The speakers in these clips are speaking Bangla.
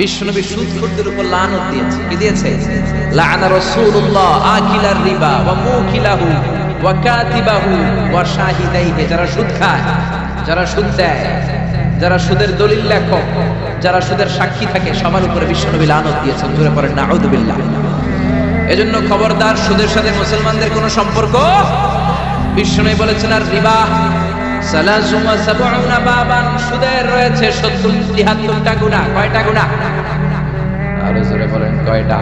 বিশ্বনবী সুদখোরদের উপর লানত দিয়েছে। কি দিয়েছে? লাআনা রাসূলুল্লাহ আকিলার রিবা ওয়া মুকিলাহু ওয়া কাতিবাহু ওয়া শাহিদাইহি। যারা সুদ খায়, যারা সুদ দেয়, যারা সুদের দলিল লেখক, যারা সুদের সাক্ষী থাকে, সবার উপরে বিশ্বনবী লানত দিয়েছেন। জোরে পড়েন নাউযুবিল্লাহ। এজন্য খবরদার, সুদের সাথে মুসলমানদের কোনো সম্পর্ক। বিশ্বনবী বলেছেন আর রিবা সালাসুম ওয়া সাবউনা বাবান, সুদের রয়েছে 73টা গুনাহ। কয়টা গুনাহ? আরো জোরে বলেন কয়টা?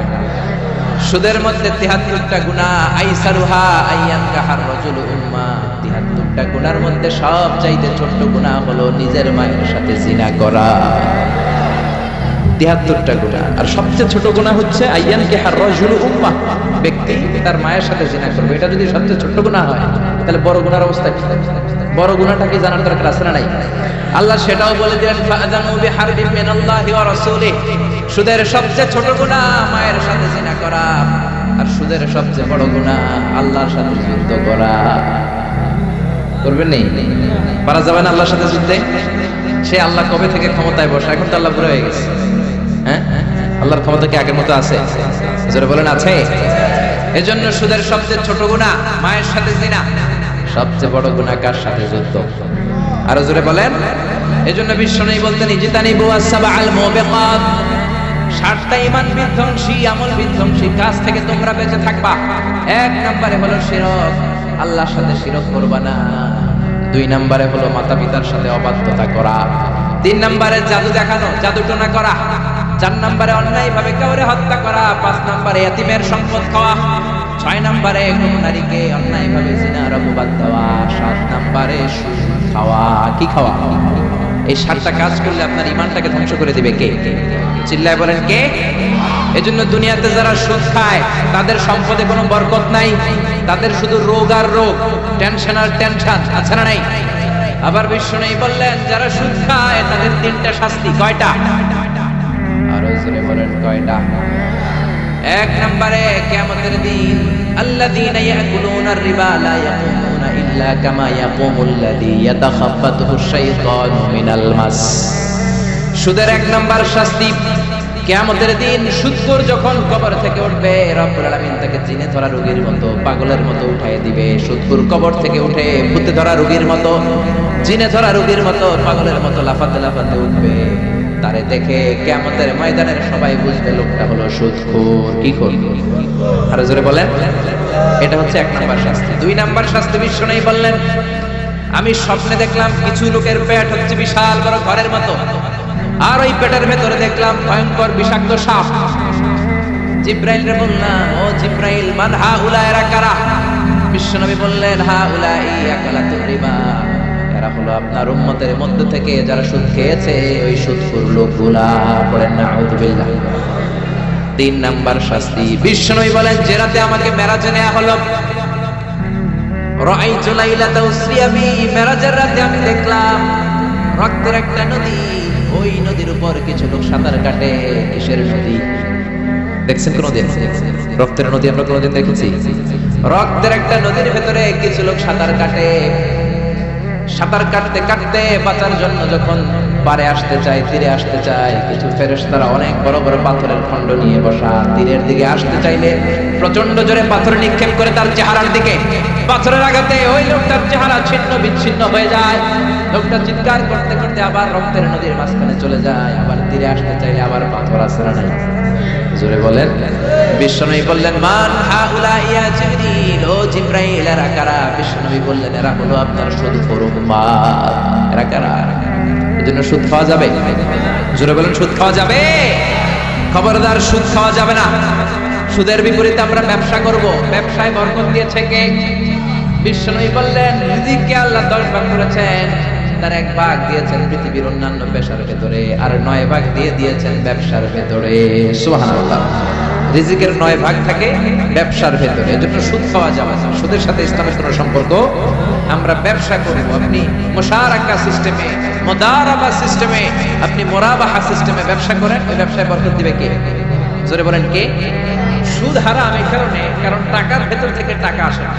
সুদের মধ্যে 73টা গুনাহ। আইসারুহা আইয়ানকাহার রাজুলু উম্মা, 73টা গুনার মধ্যে সবচাইতে ছোট গুনাহ হলো নিজের মায়ের সাথে জিনা করা। 73টা গুনাহ, আর সবচেয়ে ছোট গুনাহ হচ্ছে আইয়ানকাহার রাজুলু উম্মা, ব্যক্তি তার মায়ের সাথে জিনা করবে। এটা যদি সবচেয়ে ছোট গুনাহ হয়, তাহলে বড় গুনার অবস্থা কি? বড় গুনাহটা কি জানার দরকার আছে না নাই? আল্লাহ সেটাও বলে দিলেন ফাআযানু বিহারবিন মিনাল্লাহি ওয়া রাসূলিহি। সুদের সবচেয়ে ছোট গুনাহ মায়ের সাথে জিনা করা, আর সুদের সবচেয়ে বড় গুনাহ আল্লাহর সাথে যুদ্ধ করা। করবেন নেই? পারা যাবে না আল্লাহর সাথে যুদ্ধে? সে আল্লাহ কবে থেকে ক্ষমতায় বসে? এখন তো আল্লাহ বুড়ো হয়ে গেছে। হ্যাঁ, আল্লাহর ক্ষমতা কি আগের মতো আছে? জোরে বলেন আছে। এজন্য সুদের সবচেয়ে ছোট গুনাহ মায়ের সাথে জিনা, সবচেয়ে বড় গুনাহ কার সাথে? যুদ্ধ। আরো জোরে বলেন। এজন্য বিশ্বনবী বলতেন ইজতানিবু আস-সাবআল মুবিকাত, 7টা ঈমান বিধ্বংসী, আমল বিধ্বংসী কাজ থেকে তোমরা বেঁচে থাকবা। 1 নম্বরে হলো শিরক, আল্লাহর সাথে শিরক করবা না। 2 নম্বরে হলো মাতা পিতার সাথে অবাধ্যতা করা। 3 নম্বরে জাদু দেখানো, জাদুটোনা করা। 4 নম্বরে অন্যায় ভাবে কাউরে হত্যা করা। 5 নম্বরে এতিমের সম্পদ খাওয়া। 6 নম্বরে কোন নারীকে অন্যায় ভাবে জিনার অপবাদ দেওয়া। 7 নম্বরে সুদ খাওয়া। কি খাওয়া? এই 7টা কাজ করলে আপনার ঈমানটাকে ধ্বংস করে দিবে কে? চিল্লায় বলেন কে? এজন্য দুনিয়াতে যারা সুদ খায় তাদের সম্পদে কোনো বরকত নাই, তাদের শুধু রোগ আর রোগ, টেনশন আর টেনশন। আছে না নাই? আবার বিশ্বনবী বললেন যারা সুদ খায় তাদের 3টা শাস্তি। কয়টা? আরো জোরে বলেন কয়টা? 1 নম্বরে কিয়ামতের দিন আল্লাযীনা ইয়াকুলুনার রিবা লা ইয়াকুমুনা ইল্লা কামা ইয়াকুমুল্লাযী ইয়াতাখাব্বাতুহু শাইতানু মিনাল মাস। সুদের 1 নম্বর শাস্তি, কিয়ামতের দিন সুদখোর যখন কবর থেকে উঠবে, রব্বুল আলামিন তাকে চিনে ধরা রোগীর মতো, পাগলের মতো উঠায় দিবে। সুদখোর কবর থেকে উঠে ভূতে ধরা রোগীর মতো, চিনে ধরা রোগীর মতো, পাগলের মতো লাফাতে লাফাতে উঠবে। তারে দেখে কিয়ামতের ময়দানের সবাই বুঝবে লোকটা হলো সুদখোর। কি করবে? আরো জোরে বলেন। এটা হচ্ছে 1 নম্বর শাস্তি। 2 নম্বর শাস্তি বিশ্বনবী বললেন আমি স্বপ্নে দেখলাম কিছু লোকের পেট হচ্ছে বিশাল বড় ঘরের মতো, আর ওই পেটের ভেতরে দেখলাম ভয়ঙ্কর বিষাক্ত সাপ। জিব্রাইলকে বললাম ও জিব্রাইল মান হাউলা, এরা কারা? বিশ্বনবী বললেন হাউলাই আকালাতুর রিবা, এরা হলো আপনার উম্মতের মধ্য থেকে যারা সুদ খেয়েছে ওই সুদখোর লোকগুলা। পড়েন নাউযুবিল্লাহ। 3 নাম্বার শাস্তি বিশ্বনবী বলেন যে রাতে আমাকে মেরাজে নেওয়া হলো, রাআইতু লাইলাতা উসরিয়া বি, মেরাজের রাতে আমি দেখলাম রক্তের একটা নদী, ওই নদীর উপর কিছু লোক সাঁতার কাটে। কিসের নদী? দেখছেন কোনদিন রক্তের নদী? আমরা কোনদিন দেখেছি? রক্তের একটা নদীর ভেতরে কিছু লোক সাঁতার কাটে। সাঁতার কাটতে কাটতে বাঁচার জন্য যখন পারে আসতে চায়, তীরে আসতে চায়, কিছু ফেরেশতারা অনেক বড় বড় পাথরের খণ্ড নিয়ে বসা। তীরের দিকে আসতে চাইলে প্রচন্ড জোরে পাথর নিক্ষেপ করে তার চেহারার দিকে। পাথরের আঘাতে ওই লোকটার চেহারা ছিন্ন বিচ্ছিন্ন হয়ে যায়। লোকটা চিৎকার করতে করতে আবার রক্তের নদীর মাঝখানে চলে যায়। আবার তীরে আসতে চাইলে আবার পাথর আসরা নাই। জোরে বলেন। বিশ্বনবী বললেন মান হাউলা ইয়া জিবরিল, ও জিবরাইল এরা কারা? বিশ্বনবী বললেন এরা হলো আপনার সুদখোর উম্মাত। এরা কারা? এজন্য সুদ খাওয়া যাবে? জোরে বলেন সুদ খাওয়া যাবে? খবরদার, সুদ খাওয়া যাবে না। সুদের বিপরীতে আমরা ব্যবসা করব। ব্যবসায় বরকত দিয়েছে কে? বিশ্বনবী বললেন রিজিককে আল্লাহ 10 ভাগ করেছেন, তার 1 ভাগ দিয়েছেন পৃথিবীর অন্যান্য পেশার ভেতরে, আর 9 ভাগ দিয়ে দিয়েছেন ব্যবসার ভেতরে। সুবহানাল্লাহ। রিজিকের 9 ভাগ থাকে ব্যবসার ভেতরে। এজন্য সুদ খাওয়া যাবে না। সুদের সাথে ইসলামের কোনো সম্পর্ক। আমরা ব্যবসা করব, আপনি মুশারাকা সিস্টেমে, মুদারাবা সিস্টেমে, আপনি মুরাবাহা সিস্টেমে ব্যবসা করেন, ওই ব্যবসায় বরকত দিবে কে? জোরে বলেন কে? সুদ হারাম এই কারণে, কারণ টাকার ভেতর থেকে টাকা আসে না।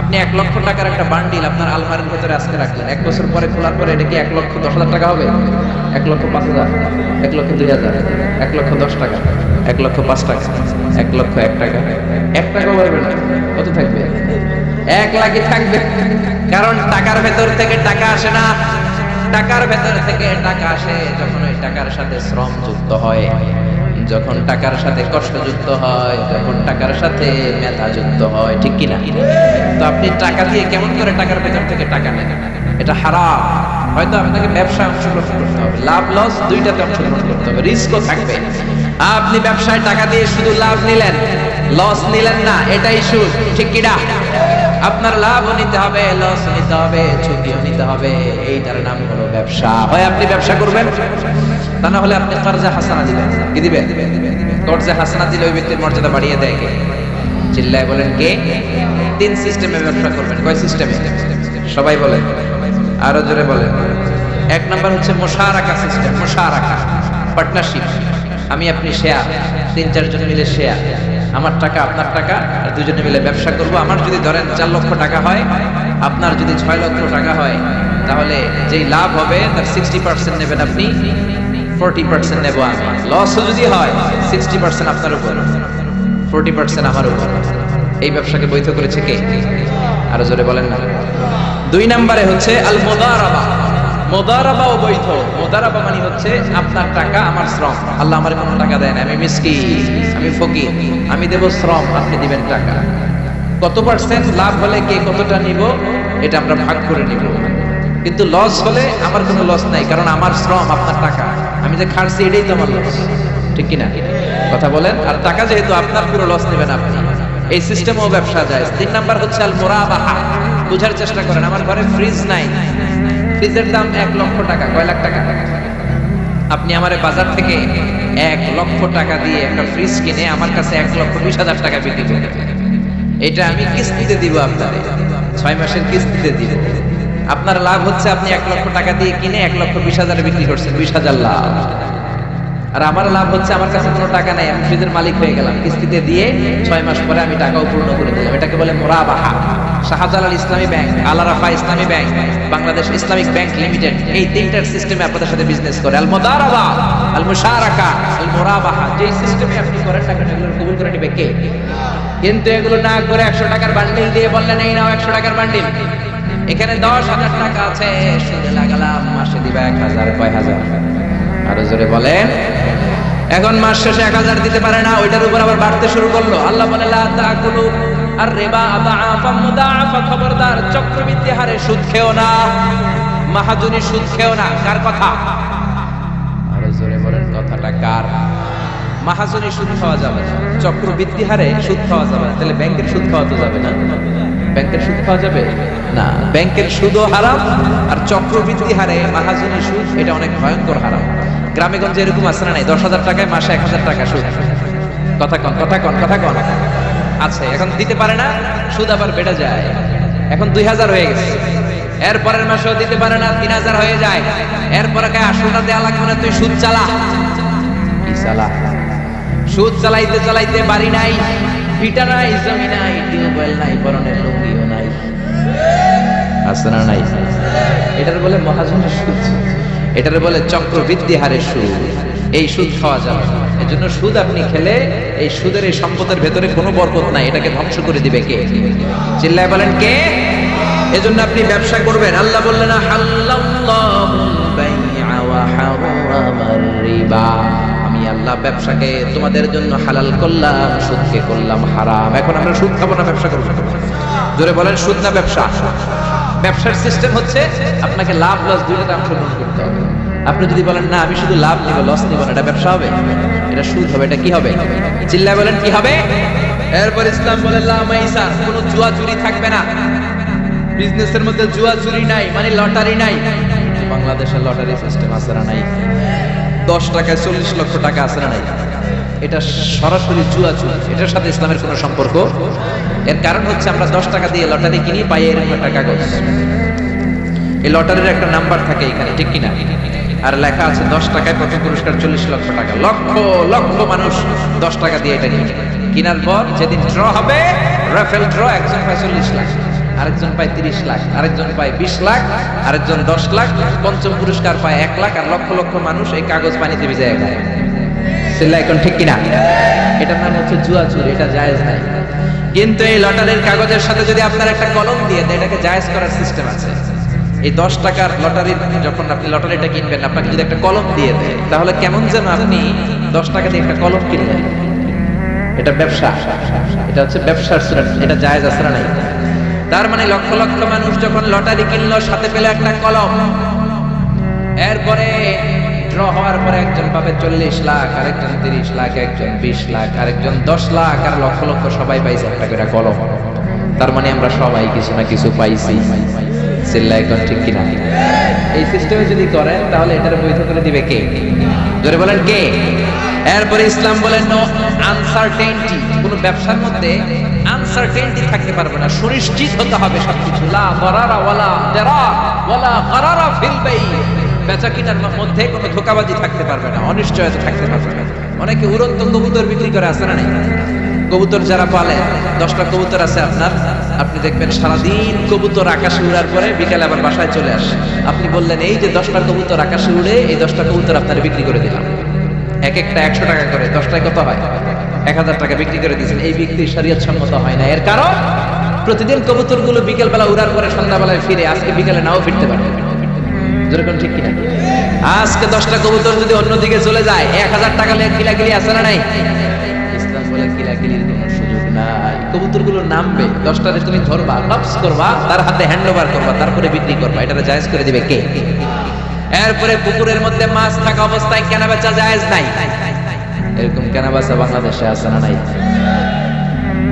আপনি 1 লক্ষ টাকার একটা বান্ডিল আপনার আলমারির ভেতরে আজকে রাখলেন, 1 বছর পরে খোলার পরে এটা কি 1,10,000 টাকা হবে? 1,05,000, 1,02,000, 1,10 টাকা, 1,05 টাকা, 1,01 টাকা, 1 টাকাও পারবে না। কত থাকবে? 1 লাখই থাকবে। কারণ টাকার ভেতর থেকে টাকা আসে না, টাকার ভেতর থেকে টাকা আসে যখন ওই টাকার সাথে শ্রম যুক্ত হয়, যখন টাকার সাথে কষ্ট যুক্ত হয়, যখন টাকার সাথে মেধা যুক্ত হয়, ঠিক কিনা? তো আপনি টাকা দিয়ে কেমন করে টাকার ভেতর থেকে টাকা নেন? এটা হারাম। হয়তো আপনাকে ব্যবসায় অংশগ্রহণ করতে হবে, লাভ লস দুইটাতে অংশগ্রহণ করতে হবে, রিস্কও থাকবে। আপনি ব্যবসায় টাকা দিয়ে শুধু লাভ নিলেন, লস নিলেন না, এটাই সুদ, ঠিক কিনা? আপনার লাভও নিতে হবে, লস নিতে হবে, ঝুঁকিও নিতে হবে। এইটার নাম হলো ব্যবসা। হয় আপনি ব্যবসা করবেন, তা না হলে আপনি কর্জা হাসানা দিবেন। কি দিবেন? কর্জা হাসানা দিলে ওই ব্যক্তির মর্যাদা বাড়িয়ে দেয় কে? চিল্লায় বলেন কে? 3 সিস্টেমে ব্যবসা করবেন। কয় সিস্টেমে? সবাই বলেন, আরো জোরে বলেন। 1 নাম্বার হচ্ছে মুশারাকা সিস্টেম। মুশারাকা, পার্টনারশিপ। আমি আপনি শেয়ার, 3-4 জন মিলে শেয়ার, আমার টাকা আপনার টাকা, আর দুজনে মিলে ব্যবসা করব। আমার যদি ধরেন 4 লক্ষ টাকা হয়, আপনার যদি 6 লক্ষ টাকা হয়, তাহলে যেই লাভ হবে তার 60% নেবেন আপনি, 40% নেব আমি। লসও যদি হয় 60% আপনার উপর, 40% আমার উপর। এই ব্যবসাকে বৈধ করেছে কে? আরো জোরে বলেন না। 2 নম্বরে হচ্ছে আল মুদারাবা। মুদারাবাও বৈধ। মুদারাবা মানে হচ্ছে আপনার টাকা আমার শ্রম। আল্লাহ আমার কোনো টাকা দেয় না, আমি মিসকিন, আমি ফকির, আমি দেব শ্রম, আপনি দিবেন টাকা। কত পার্সেন্ট লাভ হলে কে কতটা নিব এটা আমরা ভাগ করে নিব। কিন্তু লস হলে আমার কোনো লস নাই, কারণ আমার শ্রম আপনার টাকা, আমি যে খাটছি এটাই তো আমার লস, ঠিক কিনা? কথা বলেন। আর টাকা যেহেতু আপনার, পুরো লস নেবেন আপনি। এই সিস্টেমও ব্যবসা যায়। 3 নাম্বার হচ্ছে আল মুরাবাহা। বুঝার চেষ্টা করেন, আমার ঘরে ফ্রিজ নাই, ফ্রিজের দাম 1 লক্ষ টাকা। কয় লাখ টাকা? আপনি আমারে বাজার থেকে 1 লক্ষ টাকা দিয়ে একটা ফ্রিজ কিনে আমার কাছে 1,20,000 টাকা বিক্রি করবেন। এটা আমি কিস্তিতে দিব আপনারে, 6 মাসের কিস্তিতে দিব। আপনার লাভ হচ্ছে আপনি 1 লক্ষ টাকা দিয়ে কিনে 1,20,000 বিক্রি করছেন, 20,000 লাভ। আর আমার লাভ হচ্ছে আমার কাছে কোনো টাকা নাই, আমি ফ্রিজের মালিক হয়ে গেলাম, কিস্তিতে দিয়ে 6 মাস পরে আমি টাকাও পূর্ণ করে দিলাম। এটাকে বলে মুরাবাহা। শাহজালাল ইসলামী ব্যাংক, আল আরাফা ইসলামী bank, Bangladesh Islamic bank limited, এই 3টার সিস্টেমে আপনাদের সাথে বিজনেস করে। আল মুদারাবা, আল মুশারাকা, আল মুরাবাহা। যে সিস্টেমে আপনি করেন টাকা এগুলো কবুল করে নেবে কে? কিন্তু এগুলো না করে 100 টাকার বান্ডিল দিয়ে বললেন এই নাও 100 টাকার বান্ডিল, এখানে 10,000 টাকা আছে, সুদে লাগালাম, মাসে দিবা 1,000। কয় হাজার? আরো জোরে বলেন। এখন মাস শেষে 1,000 দিতে পারে না, ওইটার উপর আবার বাড়তে শুরু করলো। আল্লাহ বলে লা তাকুলু আর রিবা আদাআফা মুদাআফা। খবরদার, চক্রবৃদ্ধি হারে সুদ খেও না, মাহাজনী সুদ খেও না। কার কথা? আরো জোরে বলেন, কথাটা কার? মাহাজনী সুদ খাওয়া যাবে না, চক্রবৃদ্ধি হারে সুদ খাওয়া যাবে না। তাহলে ব্যাংকের সুদ খাওয়া তো যাবে না? ব্যাংকের সুদ খাওয়া যাবে না। ব্যাংকের সুদও হারাম, আর চক্রবৃদ্ধি হারে মাহাজনী সুদ, এটা অনেক ভয়ঙ্কর হারাম। গ্রামে গঞ্জে এরকম আছে না নাই? 10,000 টাকায় মাসে 1,000 টাকা সুদ। কথা কন, কথা কন, কথা কন। আছে, এখন দিতে পারে না, সুদ আবার বেড়ে যায়। এখন 2,000 হয়ে গেছে, এরপরের মাসেও দিতে পারে না, 3,000 হয়ে যায়। এরপরে আসলটা দেওয়া লাগবে না, তুই সুদ চালা। কি চালা? সুদ চালাইতে চালাইতে বাড়ি নাই, ভিটা নাই, জমি নাই, টিউবওয়েল নাই, পরনের লুঙ্গিও নাই। আছে না নাই? এটার বলে মহাজনী সুদ, এটার বলে চক্রবৃদ্ধি হারে সুদ। এই সুদ খাওয়া যাবে না। এজন্য সুদ আপনি খেলে এই সুদের, এই সম্পদের ভেতরে কোনো বরকত নাই, এটাকে ধ্বংস করে দিবে কে? চিল্লায় বলেন কে? এজন্য আপনি ব্যবসা করবেন। আল্লাহ বললেন না হাল্লাল্লাহুল বাইআ ওয়া হারামার রিবা। আমি আল্লাহ ব্যবসাকে তোমাদের জন্য হালাল করলাম, সুদকে করলাম হারাম। এখন আমরা সুদ খাবো না, ব্যবসা করবো। জোরে বলেন, সুদ না ব্যবসা? ব্যবসার সিস্টেম হচ্ছে আপনাকে লাভ লস দুইটাতে অংশগ্রহণ করতে হবে। আপনি যদি বলেন না আমি শুধু লাভ নিব, লস নিব না, এটা ব্যবসা হবে? এটা সুদ হবে। এটা কি হবে? চিল্লায় বলেন কি হবে? এরপর ইসলাম বলে লা মাইসার, কোনো জুয়া চুরি থাকবে না। বিজনেসের মধ্যে জুয়া চুরি নাই, মানে লটারি নাই। বাংলাদেশের লটারি সিস্টেম আছে না নাই? 10 টাকায় 40 লক্ষ টাকা আছে না নাই? এটা সরাসরি জুয়া চুরি, এটার সাথে ইসলামের কোনো সম্পর্ক। এর কারণ হচ্ছে আমরা 10 টাকা দিয়ে লটারি কিনি, পাই এরকম একটা কাগজ, এই লটারির একটা নাম্বার থাকে এখানে, ঠিক কিনা? আর লেখা আছে 10 টাকায় প্রথম পুরস্কার 40 লক্ষ টাকা। লক্ষ লক্ষ মানুষ 10 টাকা দিয়ে এটা কিনে, কেনার পর যেদিন ড্র হবে, রাফেল ড্র, একজন পায় 40 লাখ। আরেকজন পায় 30 লাখ, আরেকজন পায় 20 লাখ, আরেকজন 10 লাখ, পঞ্চম পুরস্কার পায় 1 লাখ, আর লক্ষ লক্ষ মানুষ এই কাগজ পানিতে ভিজায় খায়। চিল্লা এখন ঠিক কিনা? এটার নাম হচ্ছে জুয়া চুরি, এটা জায়েজ নাই। কিন্তু এই লটারির কাগজের সাথে যদি আপনার একটা কলম দিয়ে দেয়, এটাকে জায়েজ করার সিস্টেম আছে। এই 10 টাকার লটারি, যখন আপনি লটারিটা কিনবেন, আপনাকে যদি একটা কলম দিয়ে দেয়, তাহলে কেমন যেন আপনি 10 টাকা দিয়ে একটা কলম কিনলেন। এটা ব্যবসা, এটা হচ্ছে ব্যবসার সুরা, এটা জায়েজ আছে না নাই? তার মানে লক্ষ লক্ষ মানুষ যখন লটারি কিনলো, সাথে পেল একটা কলম। এরপরে ড্র হওয়ার পরে একজন পাবে 40 লাখ, আরেকজন 30 লাখ, একজন 20 লাখ, আরেকজন 10 লাখ, আর লক্ষ লক্ষ সবাই পাইছে একটা করে কলম। তার মানে আমরা সবাই কিছু না কিছু পাইছি। চিল্লা এখন ঠিক কিনা? এই সিস্টেমে যদি করেন, তাহলে এটার বৈধ করে দিবে কে? জোরে বলেন কে? এরপরে ইসলাম বলেন নো আনসার্টেইনটি। কোন ব্যবসার মধ্যে আনসার্টেইনটি থাকতে পারবে না, সুনিশ্চিত হতে হবে সবকিছু। লা গরারা ওয়ালা দারার ওয়ালা গরারা ফিল বাই। বেচা কিনার মধ্যে কোনো ধোঁকাবাজি থাকতে পারবে না, অনিশ্চয়তা থাকতে পারবে না। অনেকে উড়ন্ত কবুতর বিক্রি করে, আছে না নাই? কবুতর যারা পালে, 10টা কবুতর আছে আপনার, আপনি দেখবেন সারাদিন কবুতর আকাশে উড়ার পরে বিকালে আবার বাসায় চলে আসে। আপনি বললেন এই যে 10টা কবুতর আকাশে উড়ে, এই 10টা কবুতর আপনার বিক্রি করে দিলাম, এক একটা 100 টাকা করে, 10টায় কত হয়? 1000 টাকা বিক্রি করে দিয়েছেন। এই বিক্রি শরীয়ত সম্মত হয় না। এর কারণ প্রতিদিন কবুতরগুলো বিকেল বেলা উড়ার পরে সন্ধ্যাবেলায় ফিরে, আজকে বিকেলে নাও ফিরতে পারে। যেরকম ঠিক কিনা? আজকে 10টা কবুতর যদি অন্যদিকে চলে যায়, 1000 টাকা লেগে কিলাকিলি আছে না নাই? ইসলাম বলে কিলাকিলির কোনো সুযোগ নাই। কবুতরগুলো নামবে, 10টাতে তুমি ধরবা, টপস করবা, তার হাতে হ্যান্ড ওভার করবা, তারপরে বিক্রি করবা। এটা জায়েজ করে দিবে কে? এরপরে পুকুরের মধ্যে মাছ থাকা অবস্থায় কেনা বেচা জায়েজ নাই। এরকম কেনা বেচা বাংলাদেশে আছে না নাই?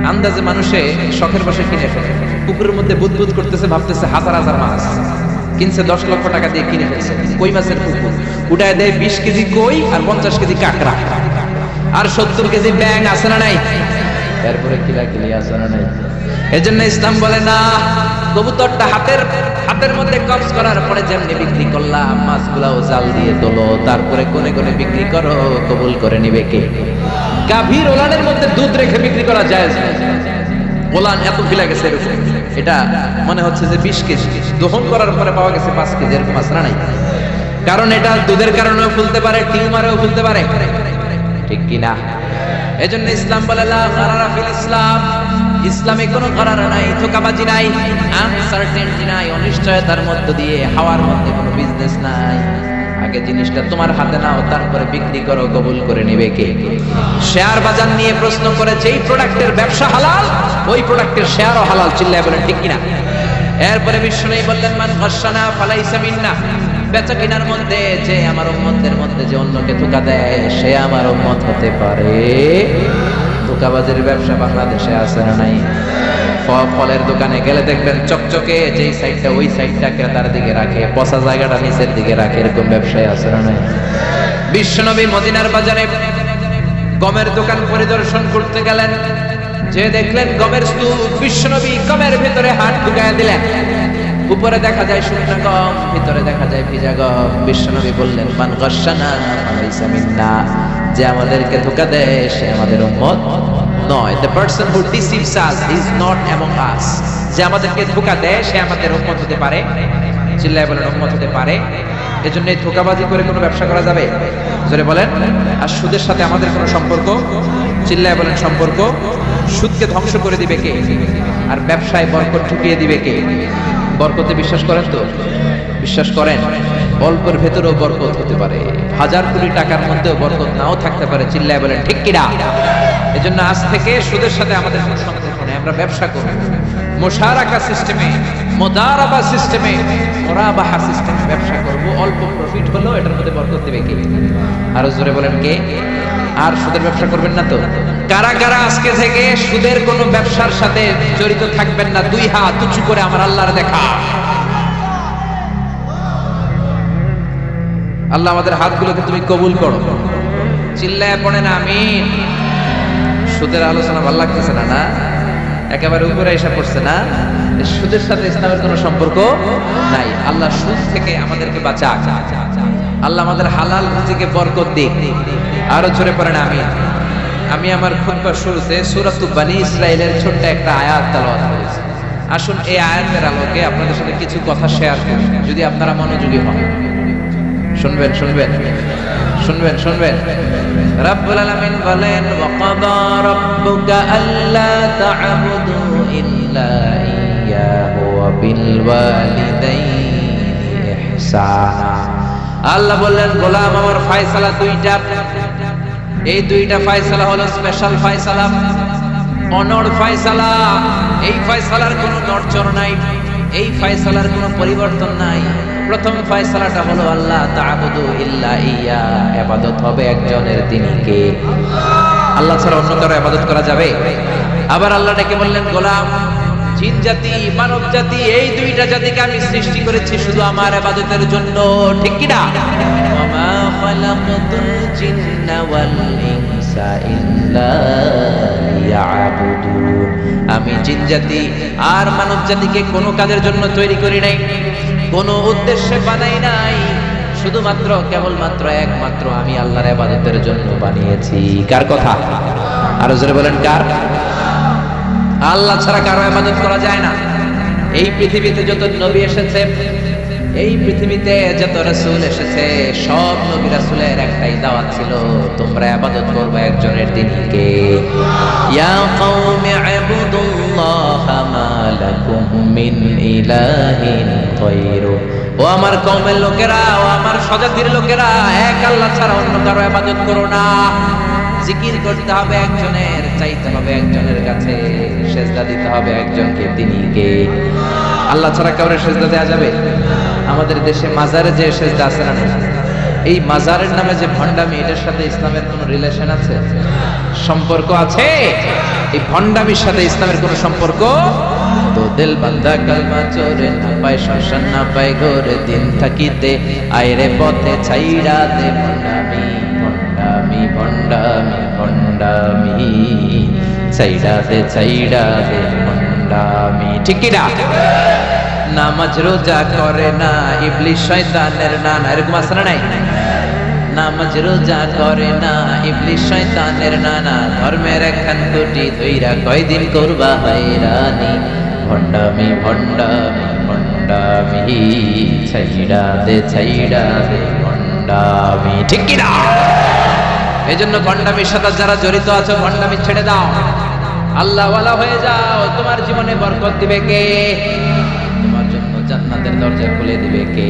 আন্দাজে মানুষে শখের বসে কিনে ফেলে, পুকুরের মধ্যে বুদবুদ করতেছে, ভাবতেছে হাজার হাজার মাছ কিনছে, 10 লক্ষ টাকা দিয়ে কিনে ফেলছে। কই মাছের পুকুর, উঠায় দেয় 20 কেজি কই আর 50 কেজি কাঁকড়া আর 70 কেজি ব্যাঙ, আছে না নাই? এরপরে কিলাকিলি আছে না নাই? এজন্য ইসলাম বলে না, কবুতরটা হাতের মধ্যে কবজ করার পরে যেমনি বিক্রি করলাম, মাছগুলাও জাল দিয়ে তোলো, তারপরে কোনে কোনে বিক্রি করো, কবুল করে নিবে কে? গাভীর ওলানের মধ্যে দুধ রেখে বিক্রি করা জায়েজ না। ওলান এত ফিলা গেছে এরকম, এটা মনে হচ্ছে যে 20 কেজি, দহন করার পরে পাওয়া গেছে 5 কেজি, এরকম আছে না নাই? কারণ এটা দুধের কারণেও ফুলতে পারে, টিউমারেও ফুলতে পারে, ঠিক কিনা? এজন্য ইসলাম বলে লা গরারা ফিল ইসলাম। ইসলামে কোনো গরারা নাই, ধোঁকাবাজি নাই, আনসার্টেনটি নাই, অনিশ্চয়তার মধ্য দিয়ে হাওয়ার মধ্যে কোনো বিজনেস নাই। আগে জিনিসটা তোমার হাতে নাও, তারপরে বিক্রি করো, কবুল করে নিবে কে? শেয়ার বাজার নিয়ে প্রশ্ন করে, যেই প্রোডাক্টের ব্যবসা হালাল, ওই প্রোডাক্টের শেয়ারও হালাল। চিল্লায় বলেন ঠিক কিনা? এরপরে বিশ্বনবী বললেন মান গাশশানা ফালাইসা মিন্না। বেচা কিনার মধ্যে যে আমার উম্মতের মধ্যে যে অন্যকে ধোঁকা দেয়, সে আমার উম্মত হতে পারে। ধোঁকাবাজের ব্যবসা বাংলাদেশে আছে না নাই? ফলের দোকানে গেলে দেখবেন চকচকে যেই সাইডটা, ওই সাইডটা ক্রেতার দিকে রাখে, পচা জায়গাটা নিচের দিকে রাখে, এরকম ব্যবসায় আছে না নাই? বিশ্বনবী মদিনার বাজারে গমের দোকান পরিদর্শন করতে গেলেন, যে দেখলেন গমের স্তূপ। বিশ্বনবী গমের ভিতরে হাত ঢুকায় দিলেন, উপরে দেখা যায় শুকনো গম, ভিতরে দেখা যায় ভিজা গম। বিশ্বনবী বললেন মান গাশশানা ফালাইসা মিন্না। যে আমাদেরকে ধোঁকা দেয়, সে আমাদের উম্মত নয়। The person who deceives us is not among us. যে আমাদেরকে ধোঁকা দেয়, সে আমাদের উম্মত হতে পারে। চিল্লায় বলেন উম্মত হতে পারে। এজন্য এই ধোঁকাবাজি করে কোনো ব্যবসা করা যাবে? জোরে বলেন। আর সুদের সাথে আমাদের কোনো সম্পর্ক? চিল্লায় বলেন সম্পর্ক। সুদকে ধ্বংস করে দিবে কে? আর ব্যবসায় বরকত ঢুকিয়ে দিবে কে? বরকতে বিশ্বাস করেন তো? বিশ্বাস করেন? অল্পের ভেতরেও বরকত হতে পারে, 1000 কোটি টাকার মধ্যেও বরকত নাও থাকতে পারে। চিল্লায় বলেন ঠিক কিনা? এজন্য আজ থেকে সুদের সাথে আমাদের কোনো সম্পর্ক নেই। আমরা ব্যবসা করব মুশারাকা সিস্টেমে, মুদারাবা সিস্টেমে, মুরাবাহা সিস্টেমে ব্যবসা করব। অল্প প্রফিট হলো, এটার মধ্যে বরকত দেবে কে? আরো জোরে বলেন কে? আর সুদের ব্যবসা করবেন না তো? কারা কারা আজকে থেকে সুদের কোনো ব্যবসার সাথে জড়িত থাকবেন না? 2 হাত উঁচু করে আমার আল্লাহর দেখা। আল্লাহ আমাদের হাতগুলোকে তুমি কবুল করো। চিল্লায় পড়েন আমিন। সুদের আলোচনা ভালো লাগতেছে না? না, একেবারে উপরে এসে পড়ছে না? সুদের সাথে ইসলামের কোনো সম্পর্ক নাই। আল্লাহ সুদ থেকে আমাদেরকে বাঁচাক। আল্লাহ আমাদের হালাল রুজিকে বরকত দিক। আরো জোরে পড়েন আমিন। আমি আমার খুতবার শুরুতে সূরাতুল বানী ইসরাঈলের ছোট্ট একটা আয়াত তেলাওয়াত করেছি। আসুন এই আয়াতের আলোকে আপনাদের সাথে কিছু কথা শেয়ার করি, যদি আপনারা মনোযোগী হন। শুনবেন শুনবেন শুনবেন শুনবেন। রব্বুল আলামিন বলেন, ওয়া ক্বাদা রাব্বুকা আল্লা তা'বুদু ইল্লা ইয়াহু ওয়া বিল ওয়ালিদাইনি ইহসানা। আল্লাহ বললেন, গোলাম আমার ফয়সালা দুইটা, এই দুইটা ফয়সালা হলো স্পেশাল ফয়সালা, অনড় ফয়সালা। এই ফয়সালার কোনো নড়চড় নাই, এই ফয়সালার কোনো পরিবর্তন নাই। প্রথম ফয়সালাটা হলো আল্লাহ তা'বুদু ইল্লা ইয়া, ইবাদত হবে একজনের, তিনি কে? আল্লাহ ছাড়া অন্য কারো ইবাদত করা যাবে? আবার আল্লাহ ডেকে বললেন, গোলাম জিন জাতি মানব জাতি এই দুইটা জাতিকে আমি সৃষ্টি করেছি শুধু আমার ইবাদতের জন্য, ঠিক কি না? ওয়ামা খালাকাতুল জিন্না ওয়াল ইনসা ইল্লা লিয়াবুদুন। আমি জিন জাতি আর মানব জাতিকে কোনো কাজের জন্য তৈরি করি নাই, কোনো উদ্দেশ্যে বানাই নাই, শুধুমাত্র কেবলমাত্র একমাত্র আমি আল্লাহর ইবাদতের জন্য বানিয়েছি। কার কথা? আরো জোরে বলেন, কার? আল্লাহ ছাড়া কারো ইবাদত করা যায় না। এই পৃথিবীতে যত নবী এসেছে, এই পৃথিবীতে যত রাসূল এসেছে, সব নবী রাসূলের একটাই দাওয়াত ছিল, তোমরা ইবাদত করবে একজনের, তিনি কে? ইয়া কওমি ইবুদুল্লাহা মা লাকুম মিন ইলাহিন গায়রু। ও আমার কওমের লোকেরা, ও আমার স্বজাতির লোকেরা, এক আল্লাহ ছাড়া অন্য কারো ইবাদত করো না। জিকির করতে হবে একজনের, চাইতে হবে একজনের কাছে, সেজদা দিতে হবে একজনকে, তিনি কে? আল্লাহ ছাড়া কাউরে সেজদা দেয়া যাবে? আমাদের দেশে মাজারে যে সেজদা আছে না, এই মাজারের নামে যে ভণ্ডামি, এটার সাথে ইসলামের কোনো রিলেশন আছে? সম্পর্ক আছে? এই ভণ্ডামির সাথে ইসলামের কোনো সম্পর্ক? তো দিল বান্দা কালমা চোরে, না পায় সংসার না পায় ঘরে, দিন থাকিতে আইরে পথে ছাইড়া দে ভণ্ডামি ভণ্ডামি ভণ্ডামি ভণ্ডামি, ছাইড়া দে ভণ্ডামি, ঠিক কি না? নামাজ রোজা করে না, ইবলিস শয়তানের নানা, এরকম আছে না নাই? নামাজ রোজা করে না, ইবলিস শয়তানের নানা, ধর্মের একখান দুটি ধইরা কয়দিন করবা হয়রানি, ভণ্ডামি ভণ্ডামি ভণ্ডামি, ছাইড়া দে ভণ্ডামি, ঠিক কি না? এই জন্য ভণ্ডামির সাথে যারা জড়িত আছো, ভণ্ডামি ছেড়ে দাও, আল্লাহওয়ালা হয়ে যাও। তোমার জীবনে বরকত দিবে কে? তোমার জন্য জান্নাতের দরজা খুলে দিবে কে?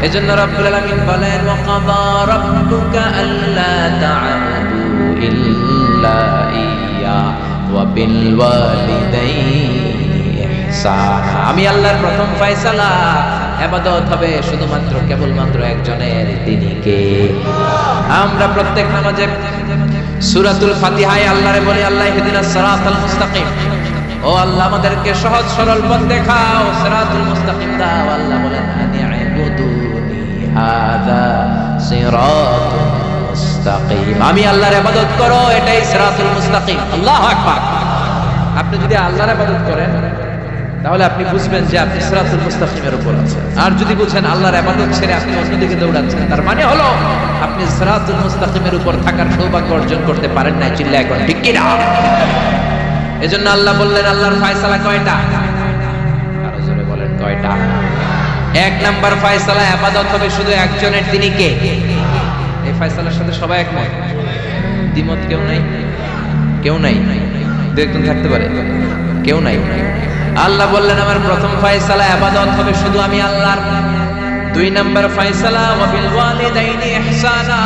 এজন্য রব্বুল আলামিন বলেন, ওয়া ক্বাদা রাব্বুকা আল্লা তা'বুদু ইল্লা ইয়া ওয়া বিল ওয়ালিদাইনি ইহসানা। আমি আল্লাহর প্রথম ফয়সালা, ইবাদত হবে শুধুমাত্র কেবলমাত্র একজনের, তিনি কে? আমরা প্রত্যেক নামাজে সূরাতুল ফাতিহায় আল্লাহরে বলি, আল্লাহ ইহদিনাস সিরাতাল মুস্তাকিম, ও আল্লাহ আমাদেরকে সহজ সরল পথ দেখাও, সিরাতুল মুস্তাকিম দাও। আল্লাহ বলেন, আনি'বুদুনি হাযা সিরাতুল মুস্তাকিম, আমি আল্লাহর ইবাদত করো, এটাই সিরাতুল মুস্তাকিম। আল্লাহু আকবার। আপনি যদি আল্লাহর ইবাদত করেন, তাহলে আপনি বুঝবেন যে আপনি সিরাতুল মুস্তাকিমের উপর আছেন। আর যদি বুঝেন আল্লাহর ইবাদত ছেড়ে আপনি অন্যদিকে দৌড়াচ্ছেন, তার মানে হলো আপনি সিরাতুল মুস্তাকিমের উপর থাকার সৌভাগ্য অর্জন করতে পারেন না। চিল্লা এখন, ঠিক কি না? এজন্য আল্লাহ বললেন, আল্লাহর ফয়সালা কয়টা? আরো জোরে বলেন, কয়টা? এক নাম্বার ফয়সালা, ইবাদত হবে শুধু একজনের, তিনি কে? এই ফয়সালার সাথে সবাই একমত? দ্বিমত কেউ নাই? কেউ নাই? দু একজন থাকতে পারে, কেউ নাই। আল্লাহ বললেন, আমার প্রথম ফয়সালা, ইবাদত হবে শুধু আমি আল্লাহর। দুই নাম্বার ফয়সালা, ওয়া বিল ওয়ালিদাইনি ইহসানা,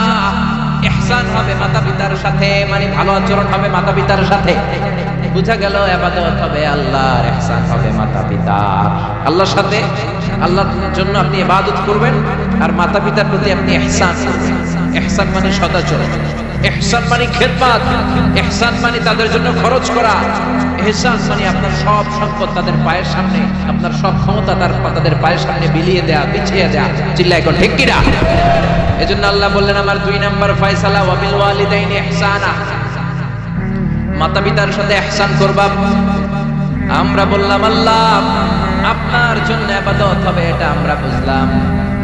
ইহসান হবে মাতা পিতার সাথে, মানে ভালো আচরণ হবে মাতা পিতার সাথে। বুঝা গেল, ইবাদত হবে আল্লাহর, ইহসান হবে মাতা পিতার। আল্লাহর সাথে, আল্লাহর জন্য আপনি ইবাদত করবেন, আর মাতা পিতার প্রতি আপনি ইহসান করবেন। ইহসান মানে সদাচরণ, ইহসান মানে খেদমত, ইহসান মানে তাদের জন্য খরচ করা, ইহসান মানে আপনার সব সম্পদ তাদের পায়ের সামনে, আপনার সব ক্ষমতা তাদের পায়ের সামনে বিলিয়ে দেয়া, বিছিয়ে দেয়া। চিল্লা এখন, ঠিক কি না? এজন্য আল্লাহ বললেন, আমার দুই নাম্বার ফয়সালা, ওয়া বিল ওয়ালিদাইনি ইহসানা, মাতা পিতার সাথে ইহসান করবা। আমরা বললাম, আল্লাহ আপনার জন্য ইবাদত হবে, এটা আমরা বুঝলাম,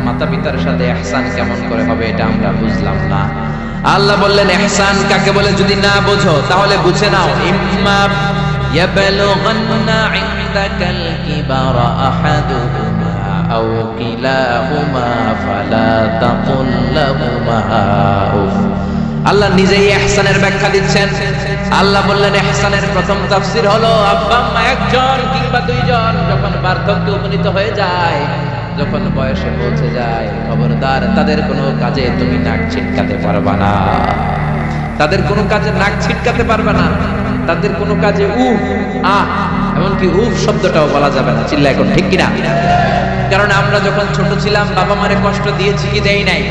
মাতা পিতার সাথে ইহসান কেমন করে হবে এটা আমরা বুঝলাম না। আল্লাহ বললেন, ইহসান কাকে বলে যদি না বোঝো তাহলে বুঝে নাও, ইম্মা ইয়াবলুগান্না ইনদাকাল কিবারা আহাদুহুমা আও কিলাহুমা ফালা তাকুল লাহুমা উফ। আল্লাহ নিজেই ইহসানের ব্যাখ্যা দিচ্ছেন। আল্লাহ বললেন ইহসানের প্রথম তাফসীর হলো আব্বা আম্মা একজন কিংবা দুইজন যখন বার্ধক্যে উপনীত হয়ে যায়, যখন বয়সে পৌঁছে যায়, খবরদার তাদের কোনো কাজে তুমি নাক ছিটকাতে পারবা না। তাদের কোনো কাজে নাক ছিটকাতে পারবে না, তাদের কোনো কাজে উফ আহ এমনকি উফ শব্দটাও বলা যাবে না। চিল্লা এখন ঠিক কিনা? কারণ আমরা যখন ছোট ছিলাম বাবা মারে কষ্ট দিয়েছি কি দেই নাই?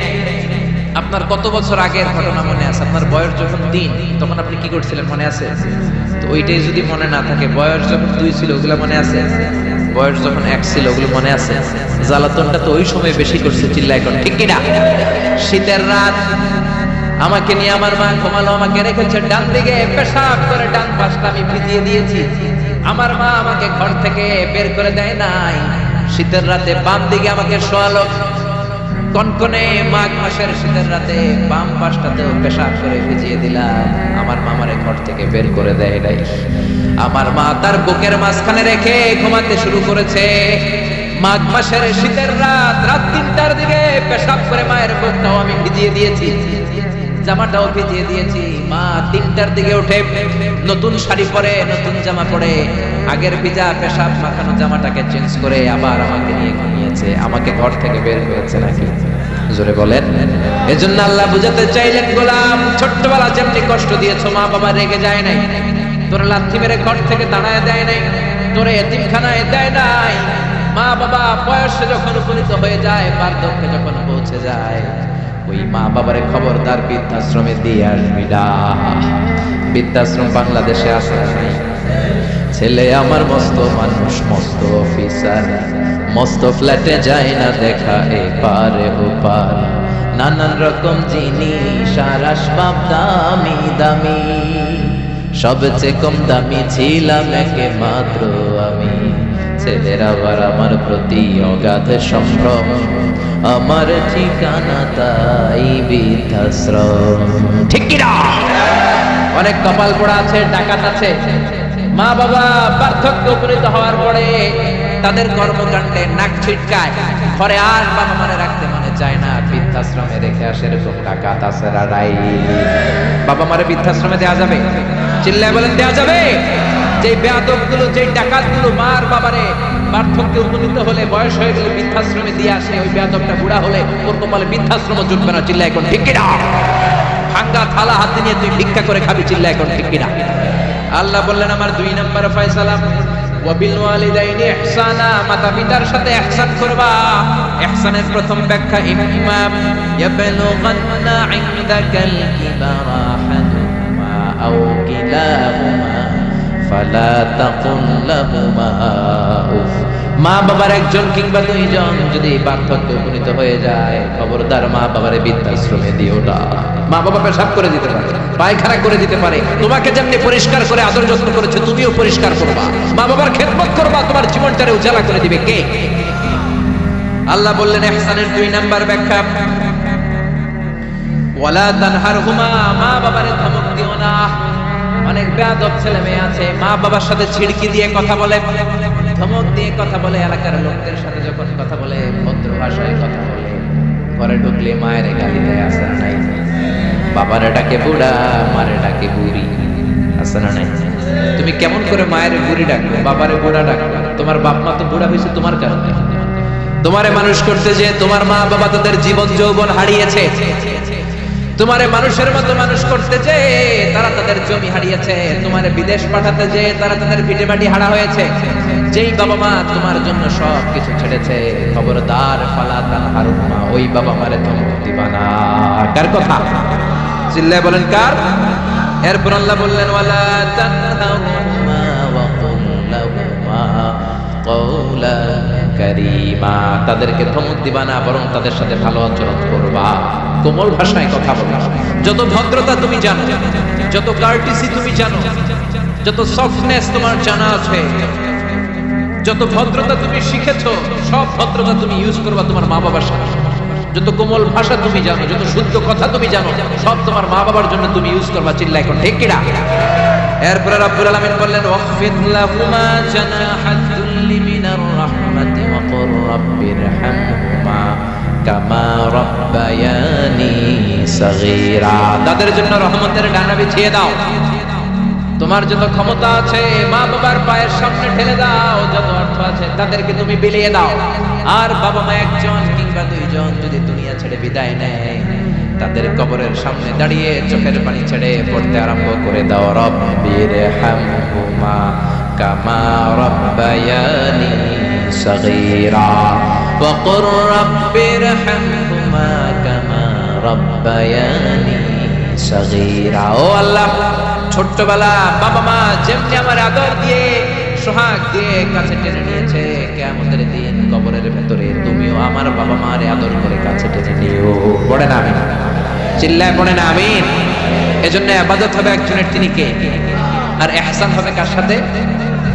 আপনার কত বছর আগের ঘটনা মনে আছে? আপনার বয়স যখন 3 তখন আপনি কি করছিলেন মনে আছে? তো ওইটাই যদি মনে না থাকে, বয়স যখন 2 ছিল ওগুলো মনে আছে? বয়স যখন 1 ছিল ওগুলো মনে আছে? জ্বালাতনটা তো ওই সময় বেশি করছে। চিল্লা এখন ঠিক কিনা? শীতের রাত, আমাকে নিয়ে আমার মা ঘুমালো, আমাকে রেখেছে ডান দিকে, পেশাব করে ডান পাশটা আমি ভিজিয়ে দিয়েছি। আমার মা আমাকে ঘর থেকে বের করে দেয় নাই। শীতের রাতে বাম দিকে আমাকে শোয়ালো, কনকনে মাঘ মাসের শীতের রাতে বাম পাশটাতেও পেশাব করে ভিজিয়ে দিলাম। আমার মা আমারে ঘর থেকে বের করে দেয় নাই। আমার মা তার বুকের মাঝখানে রেখে ঘুমাতে শুরু করেছে। মাঘ মাসের শীতের রাত, রাত 3টার দিকে পেশাব করে মায়ের বুকটাও আমি ভিজিয়ে দিয়েছি, জামাটাও ভিজিয়ে দিয়েছি। মা 3টার দিকে উঠে নতুন শাড়ি পরে, নতুন জামা পরে, আগের ভিজা পেশাব মাখানো জামাটাকে চেঞ্জ করে আবার আমাকে নিয়ে ঘুমিয়েছে। আমাকে ঘর থেকে বের করেছে নাকি? জোরে বলেন। এজন্য আল্লাহ বুঝাতে চাইলেন, গোলাম ছোট্টবেলা যেমনি কষ্ট দিয়েছো, মা বাবা রেগে যায় নাই, তোর লাথি মেরে ঘর থেকে তাড়ায় দেয় নাই, তোরে এতিমখানায় দেয় নাই। মা বাবা বয়সে যখন উপনীত হয়ে যায়, বার্ধক্যে যখন পৌঁছে যায়, ওই মা বাবারে খবরদার বৃদ্ধাশ্রমে দিয়ে আসবি না। বৃদ্ধাশ্রম বাংলাদেশে আসে নাই। ছেলে আমার মস্ত মানুষ, মস্ত অফিসার, মস্ত ফ্ল্যাটে যায় না দেখা এপারে ওপার, নানান রকম জিনিস আর আসবাব দামি দামি, সবচেয়ে কম দামি ছিলাম একে মাত্র আমি। ছেলের আবার আমার প্রতি অগাধ সম্ভ্রম, আমার ঠিকানা তাই বৃদ্ধাশ্রম। ঠিক কিনা? অনেক কপাল পোড়া আছে, ডাকাত আছে। মা বাবা বার্ধক্য উপনীত হওয়ার পরে তাদের কর্মকাণ্ডে নাক ছিটকায়, ঘরে আর বাবা মারে রাখতে মনে চায় না, বৃদ্ধাশ্রমে রেখে আসে। এরকম ডাকাত আছে রাই। বাবা মারে বৃদ্ধাশ্রমে দেওয়া যাবে? চিল্লায় বলেন দেওয়া যাবে? যে বেয়াদবগুলো, যে ডাকাতগুলো মার বাবারে বার্ধক্যে উপনীত হলে, বয়স হয়ে গেলে বৃদ্ধাশ্রমে দিয়ে আসে, ওই বেয়াদবটা বুড়া হলে ওর কপালে বৃদ্ধাশ্রম জুটবে না। চিল্লা এখন ঠিক কিনা? ভাঙ্গা থালা হাতে নিয়ে তুই ভিক্ষা করে খাবি। চিল্লা এখন ঠিক কিনা? আল্লাহ বললেন আমার 2 নম্বর ফয়সালা, ওয়াবিল ওয়ালিদাইনি ইহসানা, মাতা পিতার সাথে ইহসান করবা। ইহসানের প্রথম ব্যাখ্যা, ইমাম ইয়াবলুগান্না ইনদাকাল কিবারা আহাদুহুমা আও কিলাহুমা ফালা তাকুল লাহুমা উফ। মা বাবার একজন কিংবা দুইজন যদি বার্ধক্যে উপনীত হয়ে যায়, খবরদার মা বাবারে বৃদ্ধাশ্রমে দিও না। মা বাবা পেশাব করে দিতে পারে, পায়খানা করে দিতে পারে, তোমাকে যেমনি পরিষ্কার করে আদর যত্ন করেছে তুমিও পরিষ্কার করবা। মা বাবার খেদমত করবা, তোমার জীবনটারে উজালা করে দিবে কে? আল্লাহ বললেন ইহসানের 2 নাম্বার ব্যাখ্যা, ওয়ালা তানহারহুমা, মা বাবারে ধমক দিও না। অনেক বেয়াদব ছেলে মেয়ে আছে, মা বাবার সাথে ছিড়কি দিয়ে কথা বলে, ধমক দিয়ে কথা বলে, এলাকার লোকদের সাথে যখন কথা বলে ভদ্র ভাষায় কথা বলে, ঘরে ঢুকলে মায়ের গালি দেয়। আছে না নাই? বাবারে ডাকে বুড়া, মারে ডাকে বুড়ি। আছে না নাই? তুমি কেমন করে মায়ের বুড়ি ডাকবে, বাবারে বুড়া ডাকবে? তোমার বাপ মা তো বুড়া হয়েছে তোমার কারণে। তোমারে মানুষ করতে যে তোমার মা বাবা তাদের জীবন যৌবন হারিয়েছে। তোমারে মানুষের মতো মানুষ করতে যে তারা তাদের জমি হারিয়েছে। তোমারে বিদেশ পাঠাতে যে তারা তাদের ভিটে মাটি হারা হয়েছে। যেই বাবা মা তোমার জন্য সব কিছু ছেড়েছে, খবরদার ফালা তানহারহুমা, ওই বাবা মারে ধমক দিবা না। কার কথা? চিল্লায় বলেন কার? এরপর আল্লাহ বললেন ওয়ালা তানহারহুমা ওয়া কুল লাহুমা কওলান কারীমা, তাদেরকে ধমক দিবা না, বরং তাদের সাথে ভালো আচরণ করবা, কোমল ভাষায় কথা বলবা। যত ভদ্রতা তুমি জানো, যত কার্টিসি তুমি জানো, যত সফটনেস তোমার জানা আছে, যত ভদ্রতা তুমি শিখেছো, সব ভদ্রতা তুমি ইউজ করবা তোমার মা বাবার সাথে। যত কোমল ভাষা তুমি জানো, যত শুদ্ধ কথা তুমি জানো, সব তোমার মা বাবার জন্য তুমি ইউজ করবা। চিল্লা এখন ঠিক কিনা? এরপরে রব্বুল আলামিন বললেন ওয়াখফিদ লাহুমা জানাহাদ যুল্লি মিনার রাহমাতি ওয়া কুর রাব্বিরহামহুমা কামা রাব্বায়ানি সাগীরা। তাদের জন্য রহমতের ডানা বিছিয়ে দাও। তোমার যত ক্ষমতা আছে মা বাবার পায়ের সামনে ঠেলে দাও, যত অর্থ আছে তাদেরকে তুমি বিলিয়ে দাও। আর বাবা মা একজন কিংবা দুইজন যদি দুনিয়া ছেড়ে বিদায় নেয়, তাদের কবরের সামনে দাঁড়িয়ে চোখের পানি ছেড়ে পড়তে আরম্ভ করে দাও রব্বিরহামহুমা কামা রাব্বায়ানি সাগীরা ওয়া কুর রাব্বিরহামহুমা কামা রাব্বায়ানি সাগীরা। ও আল্লাহ, ছোট্টবেলা বাবা মা যেমনি আমার আদর দিয়ে সোহাগ দিয়ে কাছে টেনে নিয়েছে, কিয়ামতের দিন কবরের ভেতরে তুমিও আমার বাবা মারে আদর করে কাছে টেনে নিও। পড়ে না আমিন, চিল্লায় পড়ে না আমিন। এজন্য ইবাদত হবে একজনের, তিনি কে? আর ইহসান হবে কার সাথে?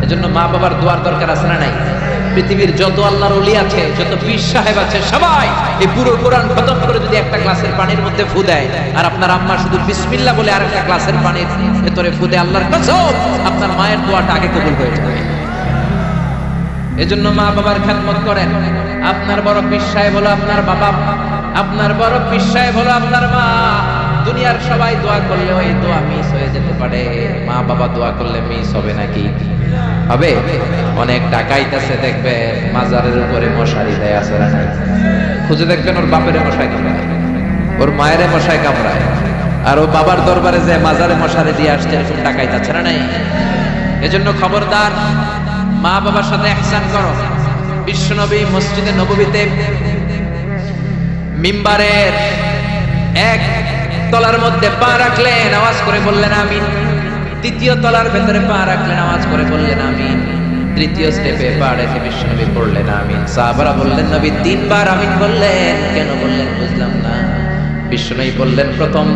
এজন্য মা বাবার দোয়ার দরকার আছে না নাই? পৃথিবীর যত আল্লাহর ওলি আছে, যত পীর সাহেব আছে, সবাই এই পুরো কোরআন খতম করে যদি একটা গ্লাসের পানির মধ্যে ফু দেয়, আর আপনার আম্মা শুধু বিসমিল্লাহ বলে আরেকটা গ্লাসের পানির ভেতরে ফু দেয়, আল্লাহর কসম আপনার মায়ের দোয়াটা আগে কবুল হয়ে যাবে। এজন্য মা বাবার খেদমত করেন। আপনার বড় পীর সাহেব হলো আপনার বাবা, আপনার বড় পীর সাহেব হলো আপনার মা। দুনিয়ার সবাই দোয়া করলে ওই দোয়া মিস হয়ে যেতে পারে, মা বাবা দোয়া করলে মিস হবে নাকি? হবে। অনেক ডাকাইতেছে দেখবেন মাজারের উপরে মশারি দেয় আছে না, খুঁজে দেখবেন ওর বাপের মশাই কামড়ায়, ওর মায়ের মশাই কামড়ায়, আর ও বাবার দরবারে যে মাজারে মশারি দিয়ে আসছে, এরকম ডাকাইতেছে না নাই? এজন্য খবরদার, মা বাবার সাথে ইহসান করো। বিশ্বনবী মসজিদে নববীতে মিম্বারের এক তলার মধ্যে পা রাখলেন, আওয়াজ করে বললেন আমিন। দ্বিতীয় তলার ভেতরে পা রাখলেন, আওয়াজ করে বললেন আমিন। তৃতীয় স্টেপে পা রেখে বিশ্বনবী পড়লেন আমিন। সাহাবারা বললেন নবী 3 বার আমিন বললেন, কেন বললেন বুঝলাম না। বিশ্বনবী বললেন প্রথম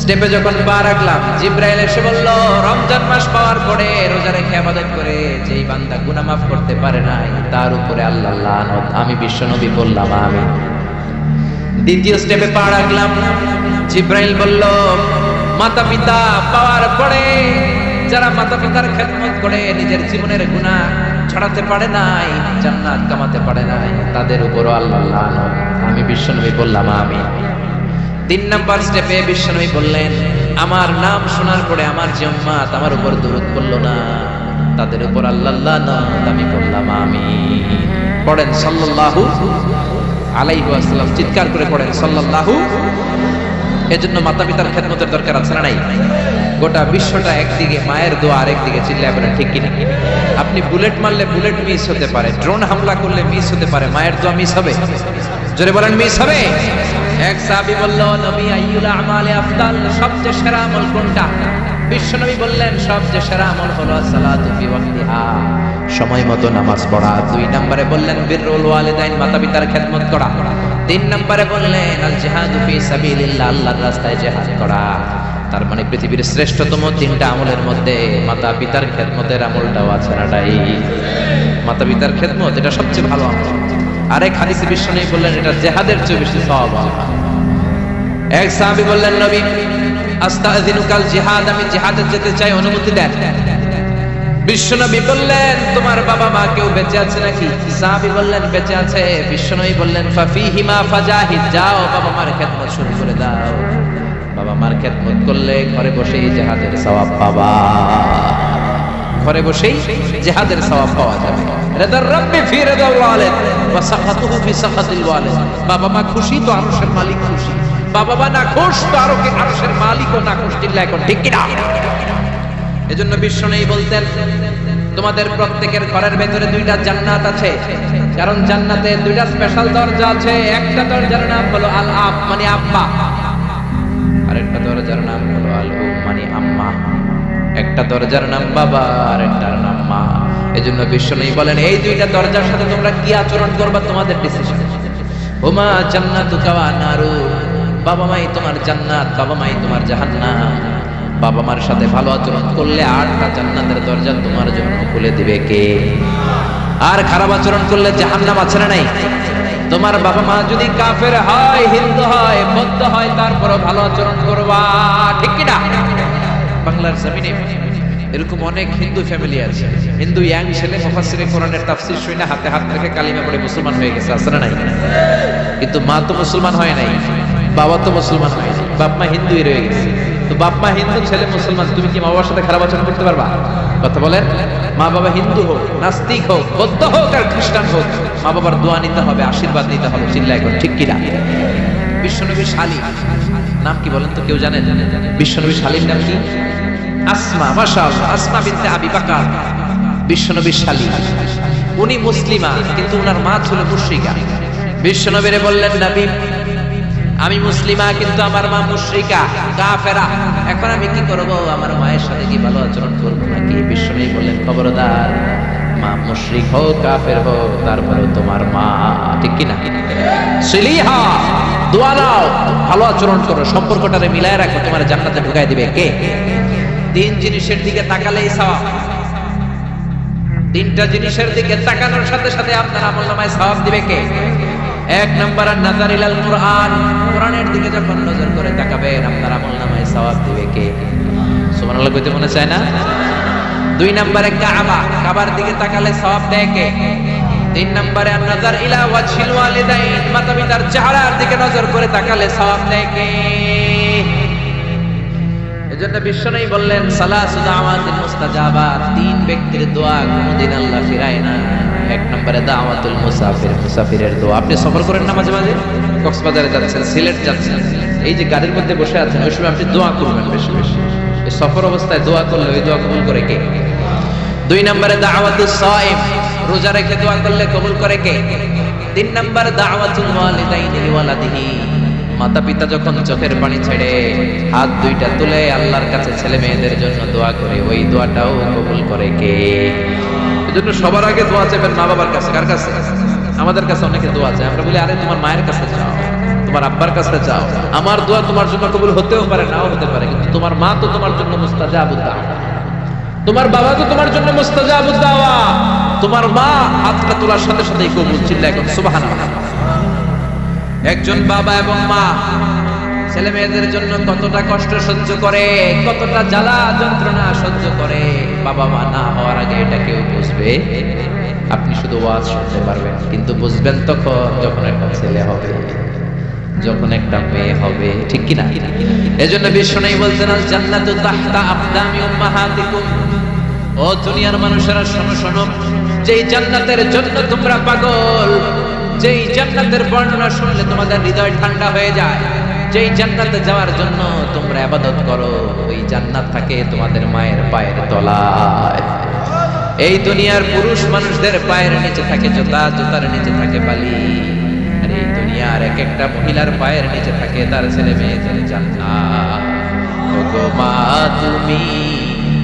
স্টেপে যখন পা রাখলাম, জিবরাইল এসে বলল রমজান মাস পাওয়ার পরে রোজা রেখে ইবাদত করে যেই বান্দা গুনাহ মাফ করতে পারে নাই, তার উপরে আল্লাহ লানত। আমি বিশ্বনবী বললাম আমিন। দ্বিতীয় স্টেপে পা রাখলাম, জিবরাইল বলল মাতা পিতা পাওয়ার পরে যারা মাতা পিতার খেদমত করে নিজের জীবনের গুনাহ ছড়াতে পারে নাই, জান্নাত কামাতে পারে নাই, তাদের উপরও আল্লাহ লানত। আমি বিশ্বনবী বললাম আমিন। 3 নাম্বার স্টেপে বিশ্বনবী বললেন আমার নাম শোনার পরে আমার যে উম্মত আমার উপর দরুদ পড়ল না, তাদের উপর আল্লাহ লানত। আমি বললাম আমিন। পড়েন সাল্লাল্লাহু আলাইহি ওয়াসাল্লাম, চিৎকার করে পড়েন সাল্লাল্লাহু। এজন্য মাতা পিতার খেদমতের দরকার আছে না নাই? গোটা বিশ্বটা একদিকে মায়ের দোয়া, আরেকদিকে চিল্লায় বলেন ঠিক কিনা? আপনি বুলেট মারলে বুলেট মিস হতে পারে, ড্রোন হামলা করলে মিস হতে পারে, মায়ের দোয়া মিস হবে? জোরে বলেন মিস হবে? এক সাহাবী বলল নবী আইয়ুল আমালি আফদাল, সবচেয়ে সেরা আমল কোনটা? বিশ্বনবী বললেন সবচেয়ে সেরা আমল হলো সালাতু ফি ওয়াক্তিহা, সময় মতো নামাজ পড়া। 2 নম্বরে বললেন বিররুল ওয়ালিদাইন, মাতা পিতার খেদমত করা। 3 নম্বরে বললেন আল জিহাদু ফি সাবিলিল্লাহ, আল্লাহর রাস্তায় জিহাদ করা। তার মানে পৃথিবীর শ্রেষ্ঠতম 3টা আমলের মধ্যে মাতা পিতার খেদমতের আমলটাও আছে না? তাই মাতা পিতার খেদমত এটা সবচেয়ে ভালো আমল। আরেক হাদিসে বিশ্বনবী বললেন এটা জিহাদের চেয়ে বেশি সওয়াব। এক সাহাবী বললেন নবী আস্তাযিনুকাল জিহাদ, আমি জিহাদে যেতে চাই, অনুমতি দেন। বিশ্বনবী বললেন তোমার বাবা মা কেউ বেঁচে আছে নাকি? সাহাবী বললেন বেঁচে আছে। বিশ্বনবী বললেন ফাফিহিমা ফাজাহিদ, যাও বাবা মার খেদমত শুরু করে দাও। বাবা মার খেদমত করলে ঘরে বসেই জিহাদের সওয়াব পাবা, ঘরে বসেই জিহাদের সওয়াব পাওয়া যাবে। রিদার রাব্বি ফি রিদাল ওয়ালিদ ওয়া সাখাতুহু ফি সাখাতিল ওয়ালিদ, বাবা মা খুশি তো আরশের মালিক খুশি, বাবা মা না খুশ তো আরশের মালিক ও না খুশ। চিল্লায় এখন ঠিক কিনা? এজন্য বিশ্বনবী বলতেন তোমাদের প্রত্যেকের ঘরের ভেতরে 2টা জান্নাত আছে, কারণ জান্নাতে 2টা স্পেশাল দরজা আছে। একটা দরজার নাম হলো আল আব মানে আব্বা, আরেকটা দরজার নাম হলো আল উম মানে আম্মা। একটা দরজার নাম বাবা, আর একটার নাম মা। এজন্য বিশ্বনবী বলেন এই 2টা দরজার সাথে তোমরা কি আচরণ করবা তোমাদের ডিসিশন। হুমা জান্নাতুকা ওয়া নারু, বাবা মাই তোমার জান্নাত, বাবা মাই তোমার জাহান্নাম। বাবা মার সাথে ভালো আচরণ করলে 8টা জান্নাতের দরজা তোমার জন্য খুলে দিবে কে? আর খারাপ আচরণ করলে জাহান্নাম আছে না নাই? তোমার বাবা মা যদি কাফের হয়, হিন্দু হয়, বৌদ্ধ হয়, তারপরও ভালো আচরণ করবা, ঠিক কি না? বাংলার জমিনে এরকম অনেক হিন্দু ফ্যামিলি আছে, হিন্দু ইয়াং ছেলে মুফাসসিরে কোরআনের তাফসীর শুনে হাতে হাত রেখে কালিমা পড়ে মুসলমান হয়ে গেছে, আছে না নাই? কিন্তু মা তো মুসলমান হয় নাই, বাবা তো মুসলমান হয় নাই, বাপ মা হিন্দুই রয়ে গেছে। তো বাপ মা হিন্দু, ছেলে মুসলমান, তুমি কি মা বাবার সাথে খারাপ আচরণ করতে পারবা? কথা বলেন। মা বাবা হিন্দু হোক, নাস্তিক হোক, বৌদ্ধ হোক আর খ্রিস্টান হোক, মা বাবার দোয়া নিতে হবে, আশীর্বাদ নিতে হবে। চিল্লায় এখন ঠিক কিনা? বিশ্বনবীর শালী নাম কি বলেন তো, কেউ জানেন? বিশ্বনবীর শালীর নাম কি? আসমা। মাশাআল্লাহ, আসমা বিনতে আবি বকর বিশ্বনবীর শালী। উনি মুসলিমা, কিন্তু উনার মা ছিল মুশরিকা। বিশ্বনবীরে বললেন, নবী আমি মুসলিমা কিন্তু আমার মা মুশরিকা, কাফেরা, এখন আমি কি করব? আমার মায়ের সাথে কি ভালো আচরণ করব নাকি? বিশ্বনবী বললেন, খবরদার, মা মুশরিক হোক কাফের হোক, তারপরে তোমার মা, ঠিক কি না? সিলিহা, দোয়া নাও, ভালো আচরণ করো, সম্পর্কটারে মিলায় রাখো, তোমার জান্নাতে ঢুকাই দিবে কে? তিন জিনিসের দিকে তাকালেই সওয়াব। তিনটা জিনিসের দিকে তাকানোর সাথে সাথে আপনার আমলনামায় সওয়াব দিবে কে? এক নাম্বার নাযার ইলাল কুরআন, কোরআনের দিকে যখন নজর করে তাকাবেন আপনার আমলনামায় সওয়াব দিবে কে? সুবহানাল্লাহ কইতে মনে চায় না? দুই নম্বরে কাবা, কাবার দিকে তাকালে সওয়াব দেয় কে? তিন নম্বরে নাযার ইলা ওয়াজহিল ওয়ালিদাইন, মাতা-পিতার চেহারার দিকে নজর করে তাকালে সওয়াব দেয় কে? এজন্য বিশ্বনবী বললেন, সালাসু দাওয়াতিন মুস্তাজাবাত, তিন ব্যক্তির দোয়া কোনদিন আল্লাহ ফিরায় না। এক নম্বরে দাওয়াতুল মুসাফির, মুসাফিরের দোয়া। আপনি সফর করেন না মাঝে মাঝে, কক্সবাজারে যাচ্ছেন, সিলেট যাচ্ছেন, এই যে গাড়ির মধ্যে বসে আছেন, ওই সময় আপনি দোয়া করবেন বেশি বেশি। এই সফর অবস্থায় দোয়া করলে ওই দোয়া কবুল করে কে? দুই নম্বরে দাওয়াতুস সাইম, রোজা রেখে দোয়া করলে কবুল করে কে? তিন নম্বরে দাওয়াতুল ওয়ালিদাইনি লিওয়ালাদিহি, মাতা পিতা যখন চোখের পানি ছেড়ে হাত দুইটা তুলে আল্লাহর কাছে ছেলে মেয়েদের জন্য দোয়া করে, ওই দোয়াটাও কবুল করে কে? এজন্য সবার আগে দোয়া চাইবেন মা বাবার কাছে। কার কাছে? আমাদের কাছে অনেকে দোয়া চায়, আমরা বলি আরে তোমার মায়ের কাছে যাও, তোমার আব্বার কাছে যাও, আমার দোয়া তোমার জন্য কবুল হতেও পারে, নাও হতে পারে, কিন্তু তোমার মা তো তোমার জন্য মুস্তাজাবুদ দাওয়া, তোমার বাবা তো তোমার জন্য মুস্তাজাবুদ দাওয়া, তোমার মা হাতটা তোলার সাথে সাথেই কবুল। চিল্লা এখন সুবহানাল্লাহ। একজন বাবা এবং মা ছেলে মেয়েদের জন্য কতটা কষ্ট সহ্য করে, কতটা জ্বালা যন্ত্রণা সহ্য করে, বাবা মা না হওয়ার আগে এটা কেউ বুঝবে? আপনি শুধু ওয়াজ শুনতে পারবেন, কিন্তু বুঝবেন তখন যখন একটা ছেলে হবে, যখন একটা মেয়ে হবে, ঠিক কি না? এজন্য বিশ্বনবী বলতেন, আল জান্নাতু তাহতা আকদামি উম্মাহাতিকুম, ও দুনিয়ার মানুষেরা শোনো শোনো, যেই জান্নাতের জন্য তোমরা পাগল, যেই জান্নাতের বর্ণনা শুনলে তোমাদের হৃদয় ঠান্ডা হয়ে যায়, যেই জান্নাতে যাওয়ার জন্য তোমরা ইবাদত করো, ওই জান্নাত থাকে তোমাদের মায়ের পায়ের তলায়। এই দুনিয়ার পুরুষ মানুষদের পায়ের নিচে থাকে জুতা, জুতার নিচে থাকে বালি, আর এই দুনিয়ার এক একটা মহিলার পায়ের নিচে থাকে তার ছেলে মেয়েদের জান্নাত। ওগো মা তুমি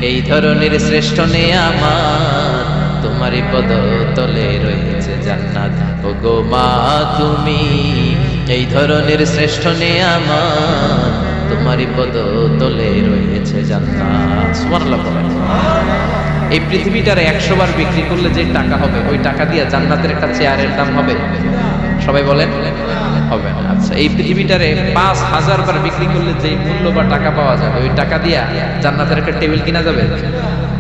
এই ধরনের শ্রেষ্ঠ নেয়ামত, তোমারই পদতলে রয়েছে জান্নাত। ওগো মা তুমি এই ধরনের শ্রেষ্ঠ নেয়ামত, তোমারই পদতলে রয়েছে জান্নাত। সুবহানাল্লাহ বলেন। এই পৃথিবীটারে 100 বার বিক্রি করলে যে টাকা হবে, ওই টাকা দিয়ে জান্নাতের একটা চেয়ারের দাম হবে? সবাই বলেন হবে না। আচ্ছা, এই পৃথিবীটারে 5000 বার বিক্রি করলে যে মূল্য বা টাকা পাওয়া যাবে, ওই টাকা দিয়া জান্নাতের একটা টেবিল কিনা যাবে?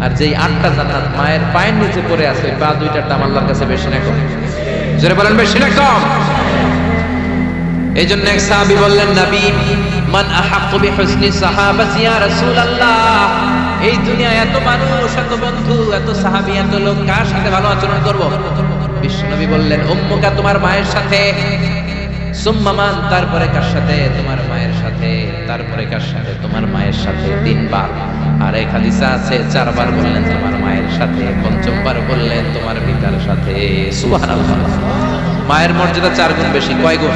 আর যেই 8টা জান্নাত মায়ের পায়ের নিচে পড়ে আছে, ওই পা দুইটার দাম আল্লাহর কাছে বেশি না কম? জোরে বলেন বেশি না কম? এই জন্য এক সাহাবী বললেন, নবী মান আহাক্কু বিহুসনি সাহাবাতি ইয়া রাসূলুল্লাহ, এই দুনিয়ায় এত মানুষ, এত বন্ধু, এত সাহাবী, এত লোক, কার সাথে ভালো আচরণ করব? বিশ্বনবী বললেন, উম্মুকা, তোমার মায়ের সাথে, সুম্মা মান, তারপরে কার সাথে? তোমার মায়ের সাথে, তারপরে কার সাথে? তোমার মায়ের সাথে। 3 বার। আর এক হাদিসে আছে 4 বার বললেন তোমার মায়ের সাথে, 5ম বার বললেন তোমার পিতার সাথে। সুবহানাল্লাহ। মায়ের মর্যাদা 4 গুণ বেশি। কয় গুণ?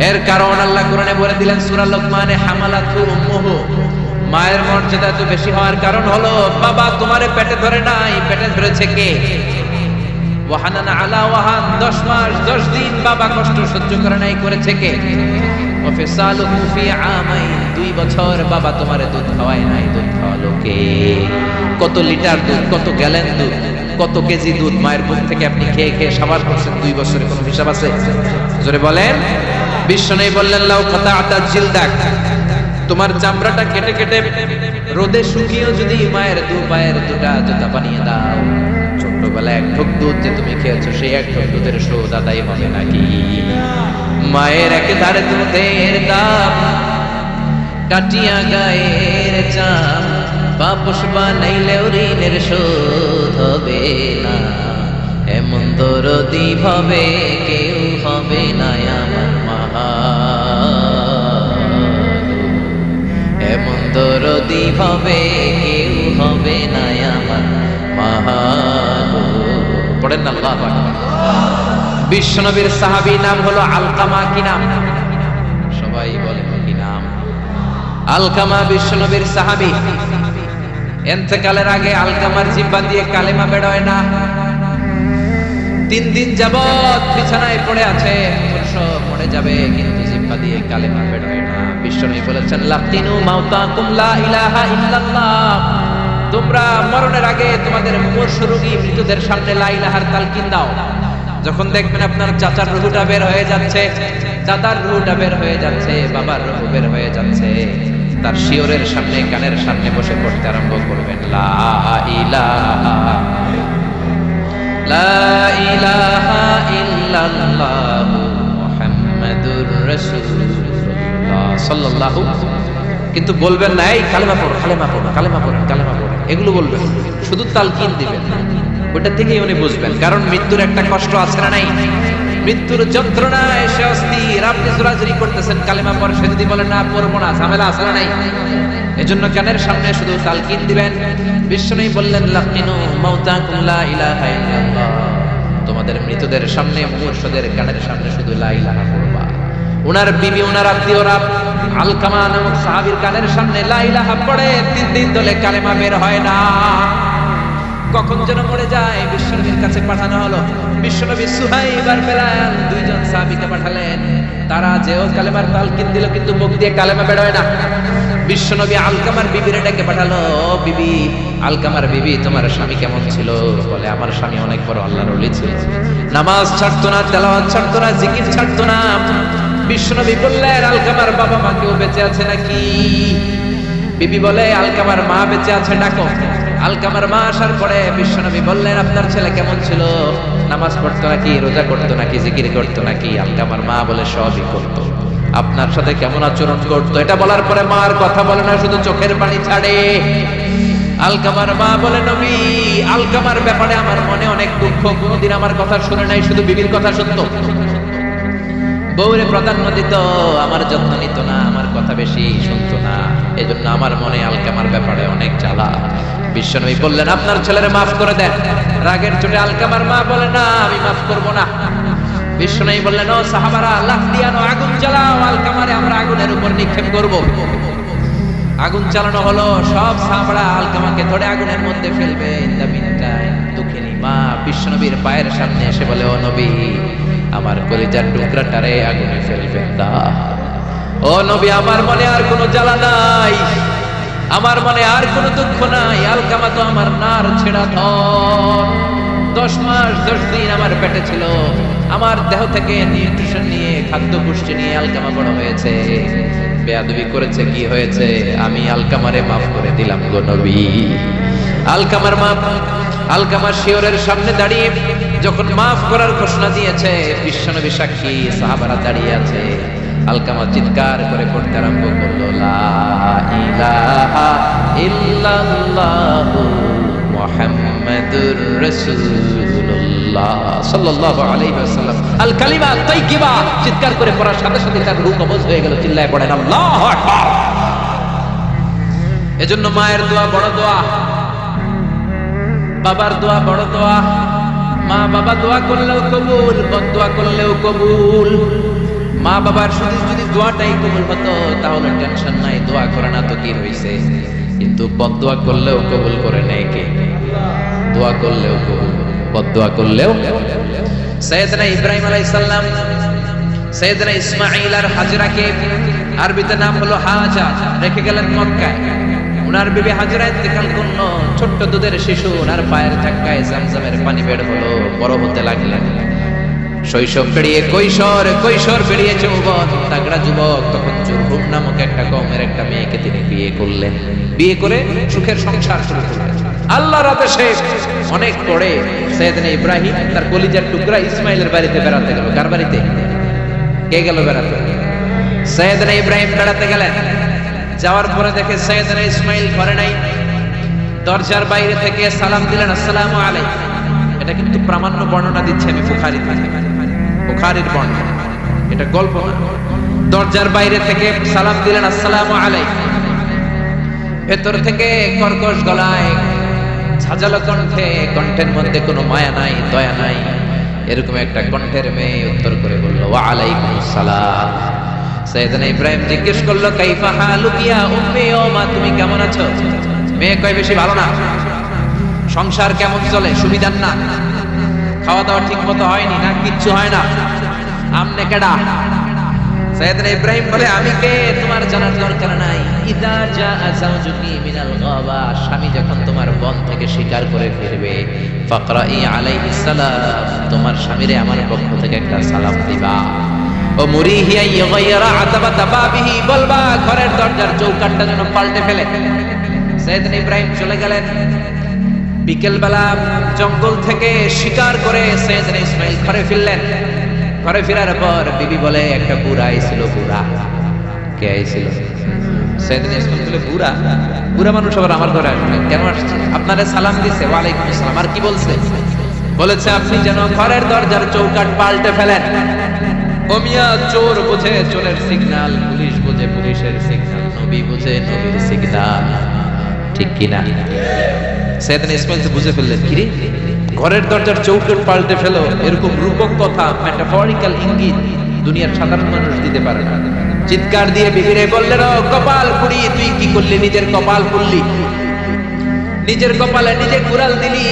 এর কারণ আল্লাহ কোরআনে বলে দিলেন সূরা লোকমানে, হামালাতু উম্মুহু, মায়ের মর্যাদা এত বেশি হওয়ার কারণ হলো বাবা তোমারে পেটে ধরে নাই, পেটে ধরেছে কে? ওয়াহানান আলা ওয়াহান, 10 মাস 10 দিন বাবা কষ্ট সহ্য করে নাই, করেছে কে? ওয়াফিসালুহু ফি আমাইন, 2 বছর বাবা তোমারে দুধ খাওয়ায় নাই, দুধ খাওয়ালো কে? কত লিটার দুধ, কত গ্যালন দুধ, কত কেজি দুধ মায়ের বুক থেকে আপনি খেয়ে খেয়ে সাবাস করছেন 2 বছরে, কোনো হিসাব আছে? জোরে বলেন। বিশ্বনবী বললেন, লাউ কাতাআতা জিলদাক, তোমার চামড়াটা কেটে কেটে রোদে শুকিয়েও যদি মায়ের দু পায়ের দুটা জুতা বানিয়ে দাও, ছোট্টবেলায় এক ঢোক দুধ যে তুমি খেয়েছো সেই এক ঢোক দুধের শোধ আদায় হবে নাকি? মায়ের একেবারে দুধের দাম কাটিয়া গায়ের চাম, বাপস বানাইলেও ঋণের শোধ হবে না। এমন দরদি ভাবে কেউ হবে না আমার মা, এমন দরদি ভাবে কেউ হবে না আমার মা। পড়েন না আল্লাহু আকবার। বিশ্বনবীর সাহাবী নাম হলো আলকামা। কি নাম? সবাই বলেন কি নাম? আলকামা বিশ্বনবীর সাহাবী। ইন্তেকালের আগে আলকামার জিহ্বা দিয়ে কালেমা বের হয় না। 3 দিন যাবত বিছানায় পড়ে আছে, মরে যাবে কিন্তু জিহ্বা দিয়ে কালেমা বের হয় না। বিশ্বনবী বলেছেন লাকিনু মাউতাকুম লা ইলাহা ইল্লাল্লাহ, তোমরা মরণের আগে তোমাদের মুমূর্ষরোগী মৃতদের সামনে লা ইলাহার তালকিন দাও। যখন দেখবেন আপনার চাচার রুহটা বের হয়ে যাচ্ছে, দাদার রুহটা বের হয়ে যাচ্ছে, বাবার রুহ বের হয়ে যাচ্ছে, তার শিয়রের সামনে কানের সামনে বসে পড়তে আরম্ভ করবেন লা ইলাহা ইল্লাল্লাহ মুহাম্মাদুর রাসূলুল্লাহ সাল্লাল্লাহু। কিন্তু বলবেন না এই কালেমা পড়ো, কালেমা পড়ো, কালেমা পড়ো, কালেমা পড়ো, এগুলো বলবেন, শুধু তালকিন দিবেন। ওটা থেকেই উনি বুঝবেন, কারণ মৃত্যুর একটা কষ্ট আছে না নাই? মৃত্যুর যন্ত্রণায় এসে অস্থির, আপনি জোরাজুরি করতেছেন কালেমা পড়ে, সে যদি বলে না পড়বো না, ঝামেলা আছে না নাই? এজন্য কানের সামনে শুধু তালকিন দিবেন। বিশ্বনবী বললেন লাকিনু মাউতাকুম লা ইলাহা ইল্লাল্লাহ, তোমাদের মৃতদের সামনে মুমূর্ষদের কানের সামনে শুধু লা ইলাহা পড়বা। ওনার বিবি, ওনার আত্মীয়রা আলকামা নামক সাহাবীর কানের সামনে লা ইলাহা পড়ে 3 দিন ধরে কালেমা বের হয় না। কখন যেন মরে যায়, বিশ্বনবীর কাছে পাঠানো হলো। বিশ্বনবী সুহাইব আর বেলাল 2 জন সাহাবীকে পাঠালেন, তারা যেও কালেমার তালকিন দিল কিন্তু মুখ দিয়ে কালেমা বের হয় না। বিশ্বনবী আলকামার বিবিরে ডেকে পাঠালো, বিবি, আলকামার বিবি তোমার স্বামী কেমন ছিল? বলে আমার স্বামী অনেক বড় আল্লাহর ওলি ছিল, নামাজ ছাড়তো না, তেলাওয়াত ছাড়তো না, জিকির ছাড়তো না। বিশ্বনবী বললেন আলকামার বাবা মা কেউ বেঁচে আছে নাকি? বিবি বলে আলকামার মা বেঁচে আছে, ডাকো। আলকামার মা আসার পরে বিশ্বনবী বললেন আপনার ছেলে কেমন ছিল? নামাজ পড়তো নাকি, রোজা করতো নাকি, জিকির করতো নাকি? আলকামার মা বলে সবই করতো। আপনার সাথে কেমন আচরণ করতো? এটা বলার পরে মার কথা বলে না, শুধু চোখের পানি ছাড়ে। আলকামার মা বলে নবী, আলকামার ব্যাপারে আমার মনে অনেক দুঃখ, কোনোদিন আমার কথা শুনে নাই, শুধু বিবির কথা শুনতো, বউরে প্রাধান্য দিত, আমার যত্ন নিত না, আমার কথা বেশি শুনতো না, এজন্য আমার মনে আলকামার ব্যাপারে অনেক জ্বালা। বিশ্বনবী বললেন আপনার ছেলেরে মাফ করে দেন। রাগের চোটে আলকামার মা বলে না আমি মাফ করব না। বিশ্বনবী বললেন ও সাহাবারা, লাফ দিয়ে আনো, আগুন জ্বালাও, আলকামারে আমরা আগুনের উপর নিক্ষেপ করব। আগুন চালানো হলো, সব সাহাবারা আলকামাকে ধরে আগুনের মধ্যে ফেলবে। ইন দ্য মিনটাইম দুঃখিনী মা বিশ্বনবীর পায়ের সামনে এসে বলে ও নবী, আমার কলিজার টুকরাটারে আগুনে ফেলবেন না। ও নবী, আমার মনে আর কোনো জ্বালা নাই, আমার মনে আর কোনো দুঃখ নাই। আলকামা তো আমার নার ছেড়া ধন, 10 মাস 10 দিন আমার পেটে ছিল, আমার দেহ থেকে নিউট্রিশন নিয়ে, খাদ্য পুষ্টি নিয়ে আলকামা বড় হয়েছে। বেয়াদবি করেছে, কি হয়েছে? আমি আলকামারে মাফ করে দিলাম গো নবী। আলকামার মা আলকামার শিয়রের সামনে দাঁড়িয়ে যখন মাফ করার ঘোষণা দিয়েছে, বিশ্বনবী সাক্ষী, সাহাবারা দাঁড়িয়ে আছে। আলকামা চিৎকার করে পড়তে আরম্ভ করলো লা ইলাহা ইল্লাল্লাহু মুহাম্মাদুর রাসূলুল্লাহ সাল্লাল্লাহু আলাইহি ওয়াসাল্লাম। আল কালিমা তাইয়্যিবা চিৎকার করে পড়ার সাথে সাথে তার রূহ কবজ হয়ে গেল। চিল্লায় পড়েন আল্লাহু আকবার। এজন্য মায়ের দোয়া বড় দোয়া, বাবার দোয়া বড় দোয়া। মা বাবা দোয়া করলেও কবুল, বদদোয়া করলেও কবুল। মা বাবার শুধু যদি দোয়াটাই কবুল হতো তাহলে টেনশন নাই, দোয়া করে না তো কি হইছে। কিন্তু বদদোয়া করলেও কবুল করে নেয় কে? দোয়া করলেও কবুল, বদদোয়া করলেও। সাইয়েদনা ইব্রাহিম আলাইহিস সালাম সাইয়েদনা ইসমাঈল আর হাজরাকে, আরবিতে নাম হলো হাজার, রেখে গেলেন মক্কায়। উনার বিবি হাজরা ইন্তেকাল করলো, ছোট্ট দুধের শিশু, উনার পায়ের ধাক্কায় জামজামের পানি বের হলো, বড় হতে লাগলেন। শৈশব পেরিয়ে কৈশোর, কৈশোর পেরিয়ে যৌবন, তাগড়া যুবক তখন যুব রুম নামক একটা কওমের একটা মেয়েকে তিনি বিয়ে করলেন। বিয়ে করে সুখের সংসার শুরু করলেন। আল্লাহর আদেশে অনেক পরে সাইয়েদনা ইব্রাহিম তার কলিজার টুকরা ইসমাইলের বাড়িতে বেড়াতে গেল। কার বাড়িতে? কে গেল বেড়াতে? সাইয়েদনা ইব্রাহিম বেড়াতে গেলেন। যাওয়ার পরে দেখে সাইয়েদনা ইসমাইল ঘরে নাই। দরজার বাইরে থেকে সালাম দিলেন, আসসালামু আলাইকুম। এটা কিন্তু প্রামাণ্য বর্ণনা দিচ্ছে আমি বুখারীর বর্ণনা, এটা গল্প না। দরজার বাইরে থেকে সালাম দিলেন, আসসালামু আলাইকুম। ভেতর থেকে কর্কশ গলায় ঝাঁঝালো কণ্ঠে, কণ্ঠের মধ্যে কোনো মায়া নাই, দয়া নাই, এরকম একটা কণ্ঠের মেয়ে উত্তর করে বলল, ওয়া আলাইকুমুস সালাম। সাইয়েদনা ইব্রাহিম জিজ্ঞেস করলো, কাইফা হালুকি ইয়া উম্মি, ও মা তুমি কেমন আছো? মেয়ে কয়, বেশি ভালো না। সংসার কেমন চলে? সুবিধার না? খাওয়া দাওয়া ঠিক মতো হয়নি না? কিচ্ছু হয় না? আমনে কেডা? সাইয়েদনা ইব্রাহিম বলে, আমি কে তোমার জানার দরকার নাই। ইদা জাআ যাওজুকি মিনাল গাবা, স্বামী যখন তোমার বন থেকে শিকার করে ফিরবে, ফাকরাই আলাইহিস সালাম, তোমার স্বামীরে আমার পক্ষ থেকে একটা সালাম দিবা। ও মুরিহিয়া ইয়াগায়রা আতাবাতা বাবিহি, বলবা ঘরের দরজার চৌকাঠটা যেন পাল্টে ফেলে। সাইয়েদনা ইব্রাহিম চলে গেলেন। বিকেল বেলা জঙ্গল থেকে শিকার করে সাইয়েদনা ইসমাইল ঘরে ফিরলেন। ঘরে ফেরার পর বিবি বলে, একটা বুড়া আইছিল। বুড়া কে আইছিল? সাইয়েদনা ইসমাইল বলে, বুড়া? বুড়া মানুষ আবার আমার ঘরে আসবে কেন? আসছে আপনারে সালাম দিছে। ওয়া আলাইকুম আসসালাম। আর কি বলছে? বলেছে, আপনি যেন ঘরের দরজার চৌকাঠ পাল্টে ফেলেন। ও মিয়া, চোর বুঝে চোরের সিগন্যাল, পুলিশ বুঝে পুলিশের সিগন্যাল, নবী বুঝে নবীর সিগন্যাল, ঠিক কিনা? সাইয়েদনা ইসমাইল তো বুঝে ফেললেন, কিরে ঘরের দরজার চৌকাঠ পাল্টে ফেলো, এরকম রূপক কথা, মেটাফরিক্যাল ইঙ্গিত দুনিয়ার সাধারণ মানুষ দিতে পারে না। চিৎকার দিয়ে বিবিরে বললেন, ও কপাল পুড়ি, তুই কি করলি? নিজের কপাল পুড়লি, নিজের কপালে নিজে কুড়াল দিলি।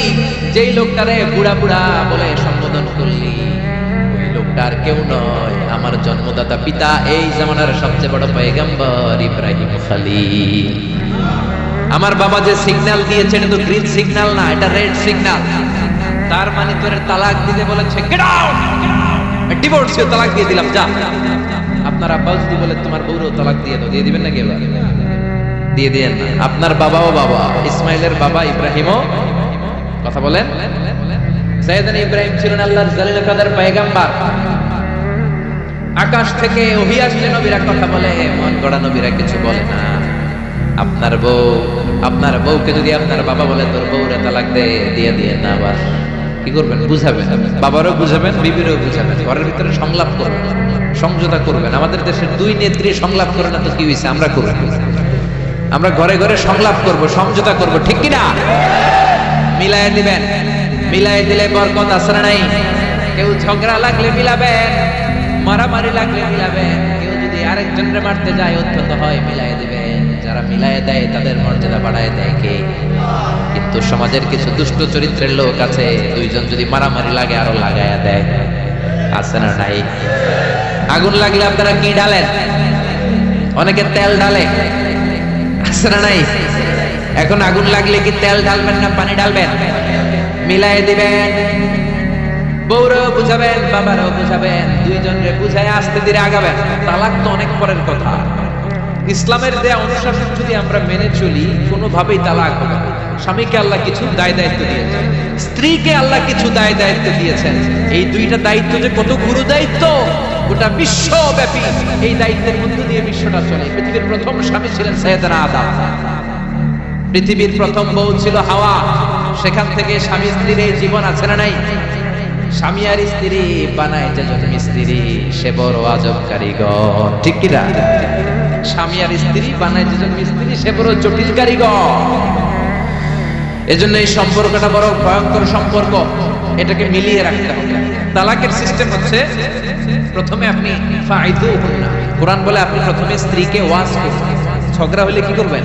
যেই লোকটারে বুড়া বুড়া বলে সম্বোধন করলি, ওই লোকটা আর কেউ নয়, আমার জন্মদাতা পিতা, এই জামানার সবচেয়ে বড় পয়গম্বর ইব্রাহিম খলিল। আমার বাবা যে সিগন্যাল দিয়েছে, এটা তো গ্রিন সিগন্যাল না, এটা রেড সিগন্যাল। তার মানে তোর তালাক দিতে বলেছে, গেট আউট, ডিভোর্সিও তালাক দিয়ে দিলাম, যা। আপনার আব্বা যদি বলে তোমার বউরও তালাক দিয়ে দাও, দিয়ে দিবেন নাকি? এবার দিয়ে দিয়েন না। আপনার বাবাও বাবা, ইসমাইলের বাবা ইব্রাহিমও, কথা বলেন। সাইয়েদনা ইব্রাহিম ছিলেন আল্লাহর জালিল কাদের পয়গম্বর। আকাশ থেকে ওহী আসলে নবীরা কথা বলে, মন গড়া নবীরা কিছু বলে না। আপনার বউকে যদি আপনার বাবা বলে তোর বউরে তালাক দে, দিয়ে দিয়ে না, আবার কি করবেন? বুঝাবেন, বাবারও বুঝাবেন, বিবিরও বুঝাবেন, ঘরের ভিতরে সংলাপ করবেন, সমঝোতা করবেন। আমাদের দেশের দুই নেত্রী সংলাপ করে না তো কি হয়েছে? আমরা করব, আমরা ঘরে ঘরে সংলাপ করব, সমঝোতা করব, ঠিক কিনা? মিলাই দিবেন, মিলাই দিলে বরকত আছে না নাই? কেউ ঝগড়া লাগলে মিলাবেন, মারামারি লাগলে মিলাবেন। কেউ যদি আরেকজনকে মারতে যায়, অত্যন্ত হয়, মিলাই দিবেন। যারা মিলাই দেয় তাদের মর্যাদা বাড়ায় দেয় কে? কিন্তু সমাজের কিছু দুষ্ট চরিত্রের লোক আছে, দুইজন যদি মারামারি লাগে আরো লাগায়া দেয়, আছে না নাই? আগুন লাগলে আপনারা কি ঢালেন? অনেকে তেল ঢালে, আছে না নাই? এখন আগুন লাগলে কি তেল ঢালবেন না পানি ঢালবেন? মিলাই দিবেন। বউরাও বুঝাবেন, বাবারাও বুঝাবেন, দুইজনরে বুঝায় আস্তে ধীরে আগাবেন। তালাক তো অনেক পরের কথা। ইসলামের দেয়া অনুশাসন যদি আমরা মেনে চলি, কোনোভাবেই তালাক হবে না। স্বামীকে আল্লাহ কিছু দায় দায়িত্ব দিয়েছেন, স্ত্রীকে আল্লাহ কিছু দায় দায়িত্ব দিয়েছেন। এই দুইটা দায়িত্ব যে কত গুরু দায়িত্ব, গোটা বিশ্বব্যাপী এই দায়িত্বের মধ্য দিয়ে বিশ্বটা চলে। পৃথিবীর প্রথম স্বামী ছিলেন সাইয়েদনা আদম, পৃথিবীর প্রথম বউ ছিল হাওয়া। সেখান থেকে স্বামী স্ত্রীর এই জীবন আছে না নাই? স্বামী আর স্ত্রী বানায় যেজন মিস্ত্রি, সে বড় আজব কারিগর, ঠিক কিনা? স্বামী আর স্ত্রী বানায় যেজন মিস্ত্রি, সে বড় জটিল কারিগর। এজন্য এই সম্পর্কটা বড় ভয়ঙ্কর সম্পর্ক, এটাকে মিলিয়ে রাখতে হবে। তালাকের সিস্টেম হচ্ছে, প্রথমে আপনি ফাইদুহুন্না, কোরআন বলে আপনি প্রথমে স্ত্রীকে ওয়াজ করবেন। ঝগড়া হলে কি করবেন?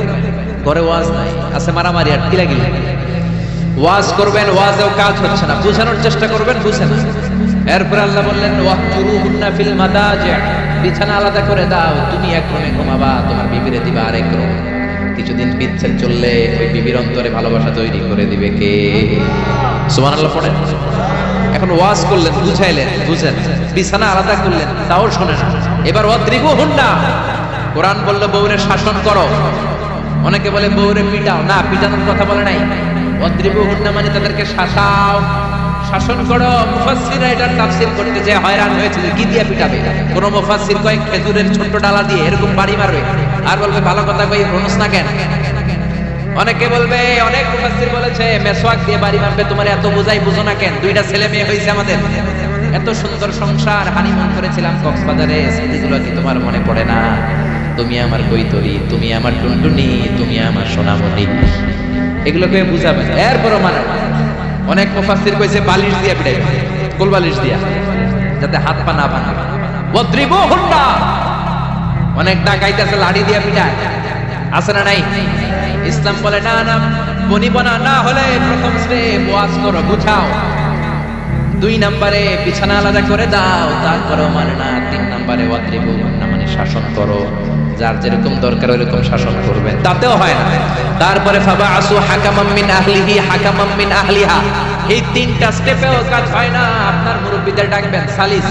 ঘরে ওয়াজ নাই, আছে মারামারি আর কিলাগিলি। ওয়াজ করবেন, ওয়াজেও কাজ হচ্ছে না, বুঝানোর চেষ্টা করবেন, বুঝে না। এরপর আল্লাহ বললেন, ওয়াহজুরুহুন্না ফিল মাদাজি', বিছানা আলাদা করে দাও, তুমি এক রুমে ঘুমাবা, তোমার বিবিরে দিবা আরেক রুম। কিছুদিন বিচ্ছেদ চললে ওই বিবির অন্তরে ভালোবাসা তৈরি করে দিবে কে? সুবহানাল্লাহ পড়েন। এখন ওয়াজ করলেন, বুঝাইলেন, বুঝেন, বিছানা আলাদা করলেন, তাও শোনে না। এবার ওয়াদ্রিবুহুন্না, কোরআন বললো বউরে শাসন করো, অনেকে বলে বউরে পিটাও, না পিটানোর কথা বলে নাই। ওয়াদ্রিবুহুন্না মানে তাদেরকে শাসাও, শাসন করো। মুফাসসিররা এটার তাফসীর করতে যে হয়রান হয়েছিল কি দিয়ে পিটাবে। কোন মুফাসসির কয় খেজুরের ছোট ডালা দিয়ে এরকম বাড়ি মারবে, আর বলবে ভালো কথা কই প্রনোস না কেন। অনেকে বলবে, অনেক মুফাসসির বলেছে মেসওয়াক দিয়ে বাড়ি মারবে, তোমার এত বোঝাই বুঝো না কেন, দুইটা ছেলে মেয়ে হয়েছে আমাদের, এত সুন্দর সংসার, হানিমুন করেছিলাম কক্সবাজারে, স্মৃতিগুলো কি তোমার মনে পড়ে না? তুমি আমার কৈতরি, তুমি আমার টুনটুনি, তুমি আমার সোনামণি, এগুলোকে বুঝাবে। এরপরও মানে অনেক মুফাসসির কইছে বালিশ দিয়ে পিটাইবে, কোল বালিশ দিয়া, যাতে হাত পা না ভাঙে। ওয়াদ্রিবুহুন্না, অনেক ডাকাইতেছে লাঠি দিয়া পিটায়, আছে না নাই? ইসলাম বলে না না বনিবনা না হলে প্রথম স্টেপ ওয়াজ করো, বুঝাও। 2 নম্বরে বিছানা আলাদা করে দাও, তারপরেও মানে না। 3 নম্বরে ওয়াদ্রিবুহুন্না মানে শাসন করো, যার যেরকম দরকার ওইরকম শাসন করবেন, তাতেও হয় না। তারপরে ফাবাআসু হাকামান মিন আহলিহি হাকামান মিন আহলিহা, এই 3টা স্টেপেও কাজ হয় না। আপনার মুরব্বিদের ডাকবেন, সালিস,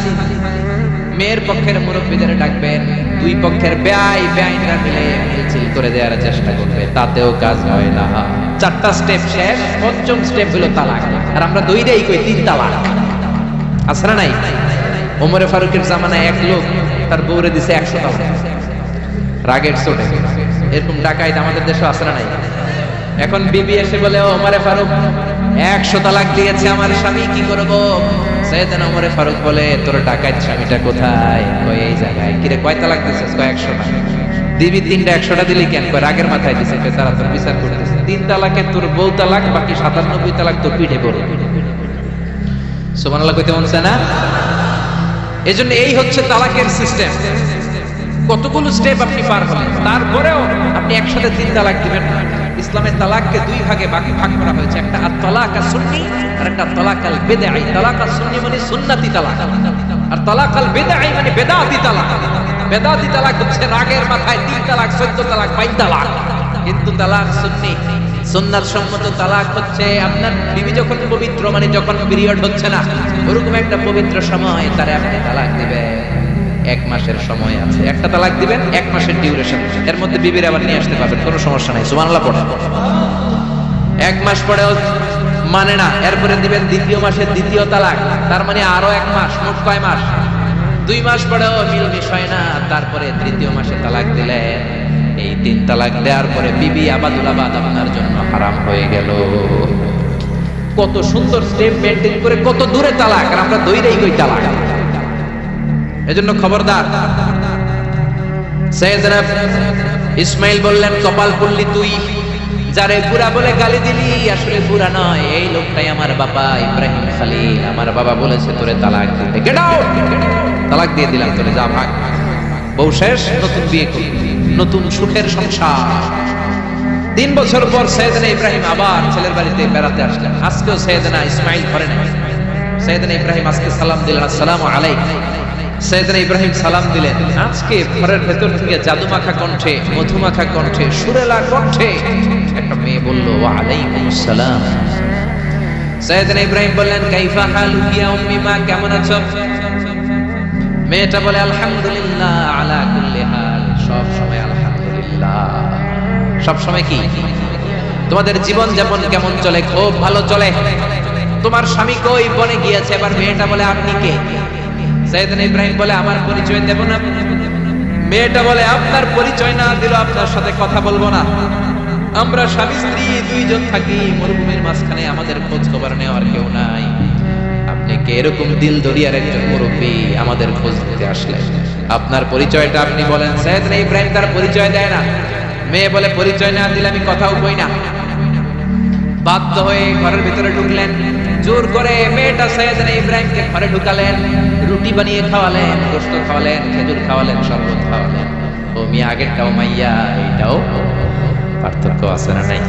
মেয়ের পক্ষের মুরব্বিদের ডাকবেন, 2 পক্ষের বেআইনরা মিলে মিছিল করে দেওয়ার চেষ্টা করবে, তাতেও কাজ হয় না। 4টা স্টেপ শেষ, 5ম স্টেপ হলো তালাক। আর আমরা দইরেই কই 3 তালাক, আছে না নাই? ওমরে ফারুকের জামানায় এক লোক তার বউরে দিছে 100 তালাক, রাগের চোটে। এরকম ডাকাইত আমাদের দেশে আছে না নাই? এখন বিবি এসে বলে, ওমরে ফারুক 100 তালাক দিয়েছে আমার স্বামী, কি করব? সাইয়েদনা ওমরে ফারুক বলে, তোর ডাকাইত স্বামীটা কোথায়? কই এই জায়গায়। কিরে কয় তালাক দিছিস? কয় 100 টা। দিবি 3টা, 100টা দিলি কেন? কয় রাগের মাথায় দিছে। কয় তারা তোর বিচার করতেছে, 3 তালাকে তোর বউ তালাক, বাকি 97 তালাক তোর পিঠে পড়ে। সুবহানাল্লাহ কইতে মন চায় না? এজন্য এই হচ্ছে তালাকের সিস্টেম। কতগুলো স্টেপ আপনি পার হলেন, তারপরেও আপনি একসাথে 3 তালাক দিবেন না। ইসলামের তালাককে 2 ভাগে ভাগ করা হয়েছে, একটা আত-তালাক আস-সুন্নি আর একটা তালাক আল-বিদঈ। তালাক আস-সুন্নি মানে সুন্নতি তালাক, আর তালাক আল-বিদঈ মানে বেদাতি তালাক। বেদাতি তালাক হচ্ছে রাগের মাথায় 3 তালাক, 14 তালাক, 22 তালাক। কিন্তু তালাক সুন্নি, সুন্নাত সম্মত তালাক হচ্ছে আপনার বিবি যখন পবিত্র, মানে যখন পিরিয়ড হচ্ছে না, ওরকম একটা পবিত্র সময় তারে আপনি তালাক দিবেন। 1 মাসের সময় আছে, একটা তালাক দিবেন, 1 মাসের ডিউরেশন, এর মধ্যে বিবির আবার নিয়ে আসতে পারবেন, কোনো সমস্যা নাই। সুবহানাল্লাহ পড়া। 1 মাস পরেও মানে না, এরপরে দিবেন 2য় মাসের 2য় তালাক, তার মানে আরো 1 মাস, মোট কয় মাস? 2 মাস পরেও মিলমিশ হয় না, তারপরে 3য় মাসে তালাক দিলেন। এই 3 তালাক দেওয়ার পরে বিবি আবাদুল আবাদ আপনার জন্য হারাম হয়ে গেল। কত সুন্দর স্টেপ মেইনটেইন করে কত দূরে তালাক, আর আমরা দইরেই কই তালাক। এজন্য খবরদার। সাইয়েদনা ইসমাইল বললেন, কপাল পুল্লি তুই, যারে বুড়া বলে গালি দিলি আসলে বুড়া নয়, এই লোকটাই আমার বাবা ইব্রাহিম খলিল। আমার বাবা বলেছে তোরে তালাক দিতে, গেট আউট। তালাক দিয়ে দিলাম তোরে, যা ভাগ। বউ শেষ, নতুন বিয়ে করবি, নতুন সুখের সংসার। 3 বছর পর সাইয়েদনা ইব্রাহিম আবার ছেলের বাড়িতে বেড়াতে আসলেন। আজকেও সাইয়েদনা ইসমাইল ঘরে নাই। সাইয়েদনা ইব্রাহিম আজকে সালাম দিলেন, আসসালামু আলাইকুম। সাইয়েদনা ইব্রাহিম সালাম দিলেন। আজকে ঘরের ভেতর থেকে জাদুমাখা কণ্ঠে, মধুমাখা কণ্ঠে, সুরেলা কণ্ঠে একটা মেয়ে বলল, ওয়া আলাইকুমুস সালাম। সাইয়েদনা ইব্রাহিম বললেন, কাইফা হালুকি ইয়া উম্মি, মা কেমন আছো? মেয়েটা বলে, আলহামদুলিল্লাহ আলা কুল্লি হাল, সব সময় আলহামদুলিল্লাহ। সব সময় কি? তোমাদের জীবন যাপন কেমন চলে? খুব ভালো চলে। তোমার স্বামী কই? বনে গিয়েছে। এবার মেয়েটা বলে, আপনি কে? সাইয়েদনা ইব্রাহিম বলে, আমার পরিচয় দেব না। মেয়েটা বলে, আপনার পরিচয় না দিলে আপনার সাথে কথা বলবো না। আমরা স্বামী স্ত্রী 2 জন থাকি মরুভূমির মাঝখানে, আমাদের খোঁজ খবর নেওয়ার কেউ নাই। আপনি কে এরকম দিল দরিয়ার একজন মুরব্বী, আমাদের খোঁজ নিতে আসলে আপনার পরিচয়টা আপনি বলেন। সাইয়েদনা ইব্রাহিম তার পরিচয় দেয় না। মেয়ে বলে, পরিচয় না দিলে আমি কথাও কই না। বাধ্য হয়ে ঘরের ভিতরে ঢুকলেন। জোর করে মেয়েটা সাইয়েদনা ইব্রাহিমকে ঘরে ঢুকালেন, রুটি বানিয়ে খাওয়ালেন, গোশত খাওয়ালেন, খেজুর খাওয়ালেন, শরবত খাওয়ালেন। ও মিয়া, আগেরটাও মাইয়া, এইটাও পার্থক্য আছে না নাই?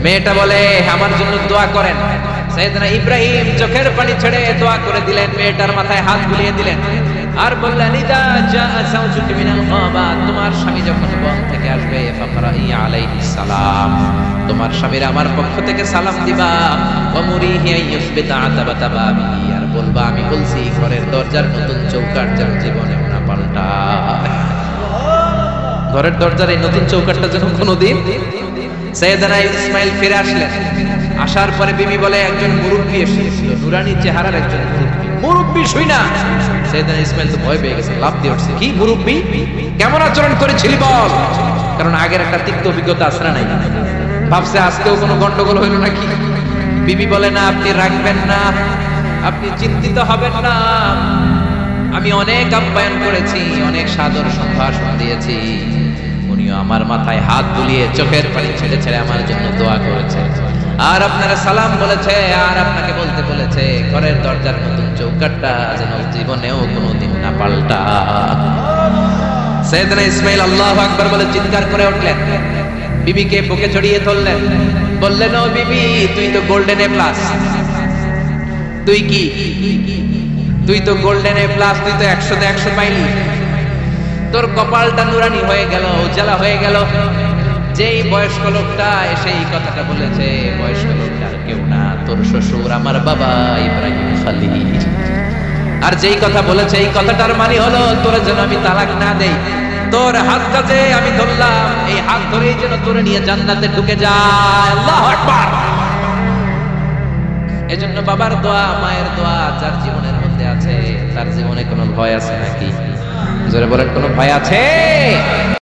মেয়েটা বলে, আমার জন্য দোয়া করেন। সাইয়েদনা ইব্রাহিম চোখের পানি ছেড়ে দোয়া করে দিলেন, মেয়েটার মাথায় হাত বুলিয়ে দিলেন, আর বললেন, ইদা জাআ যাওজুকি মিনাল গাবাত, তোমার স্বামী যখন বন থেকে আসবে, ফাকরাই আলাইহিস সালাম, তোমার স্বামীর আমার পক্ষ থেকে সালাম দিবা। ওয়া মুরিহি আইয়ুসবিতা আতাবাতা বাবিহি, আর বলবা আমি বলছি ঘরের দরজার নতুন চৌকাঠ যেন জীবনে না পাল্টায়। ঘরের দরজার এই নতুন চৌকাঠটা যেন কোনোদিন। সাইয়েদনা ইসমাইল ফিরে আসলেন, আসার পরে বিবি বলে একজন মুরব্বী এসেছিল, নুরানি চেহারার একজন মুরব্বী শুই না। সাইয়েদনা ইসমাইল তো ভয় পেয়ে গেছে, লাফ দিয়ে উঠছে, কি মুরব্বী, কেমন আচরণ করেছিলি বল। কারণ আগের একটা তিক্ত অভিজ্ঞতা আছে না নাই, ভাবছে আজকেও কোনো গন্ডগোল হইল নাকি। বিবি বলে না, আপনি রাখবেন না, আপনি চিন্তিত হবেন না, আমি অনেক আপ্যায়ন করেছি, অনেক সাদর সম্ভাষণ দিয়েছি, উনিও আমার মাথায় হাত বুলিয়ে চোখের পানি ছেড়ে ছেড়ে আমার জন্য দোয়া করেছে, আর আপনারা সালাম বলেছে, আর আপনাকে বলতে বলেছে ঘরের দরজার নতুন চৌকাঠটা যেন জীবনেও কোনোদিন না পাল্টা। সাইয়েদনা ইসমাইল আল্লাহু আকবার বলে চিৎকার করে উঠলেন, বিবিকে বুকে জড়িয়ে ধরলেন, বললেন ও বিবি, তুই তো গোল্ডেন এ প্লাস, তুই কি, তুই তো গোল্ডেন এ প্লাস, তুই তো 100-তে 100 পাইলি, তোর কপালটা নুরানি হয়ে গেল, উজ্জ্বলা হয়ে গেল। যেই বয়স্ক লোকটা এসে এই কথাটা বলেছে, বয়স্ক লোকটা কেউ না, তোর শ্বশুর আমার বাবা ইব্রাহিম খালিল। আর যেই কথা বলেছে এই কথাটার মানে হলো তোর যেন আমি তালাক না দেই, তোর হাতটা যে আমি ধরলাম, এই হাত ধরেই যেন তোরে নিয়ে জান্নাতে ঢুকে যায়। আল্লাহু আকবার। এজন্য বাবার দোয়া, মায়ের দোয়া যার জীবনের মধ্যে আছে, তার জীবনে কোনো ভয় আছে নাকি? জোরে বলেন, কোনো ভয় আছে?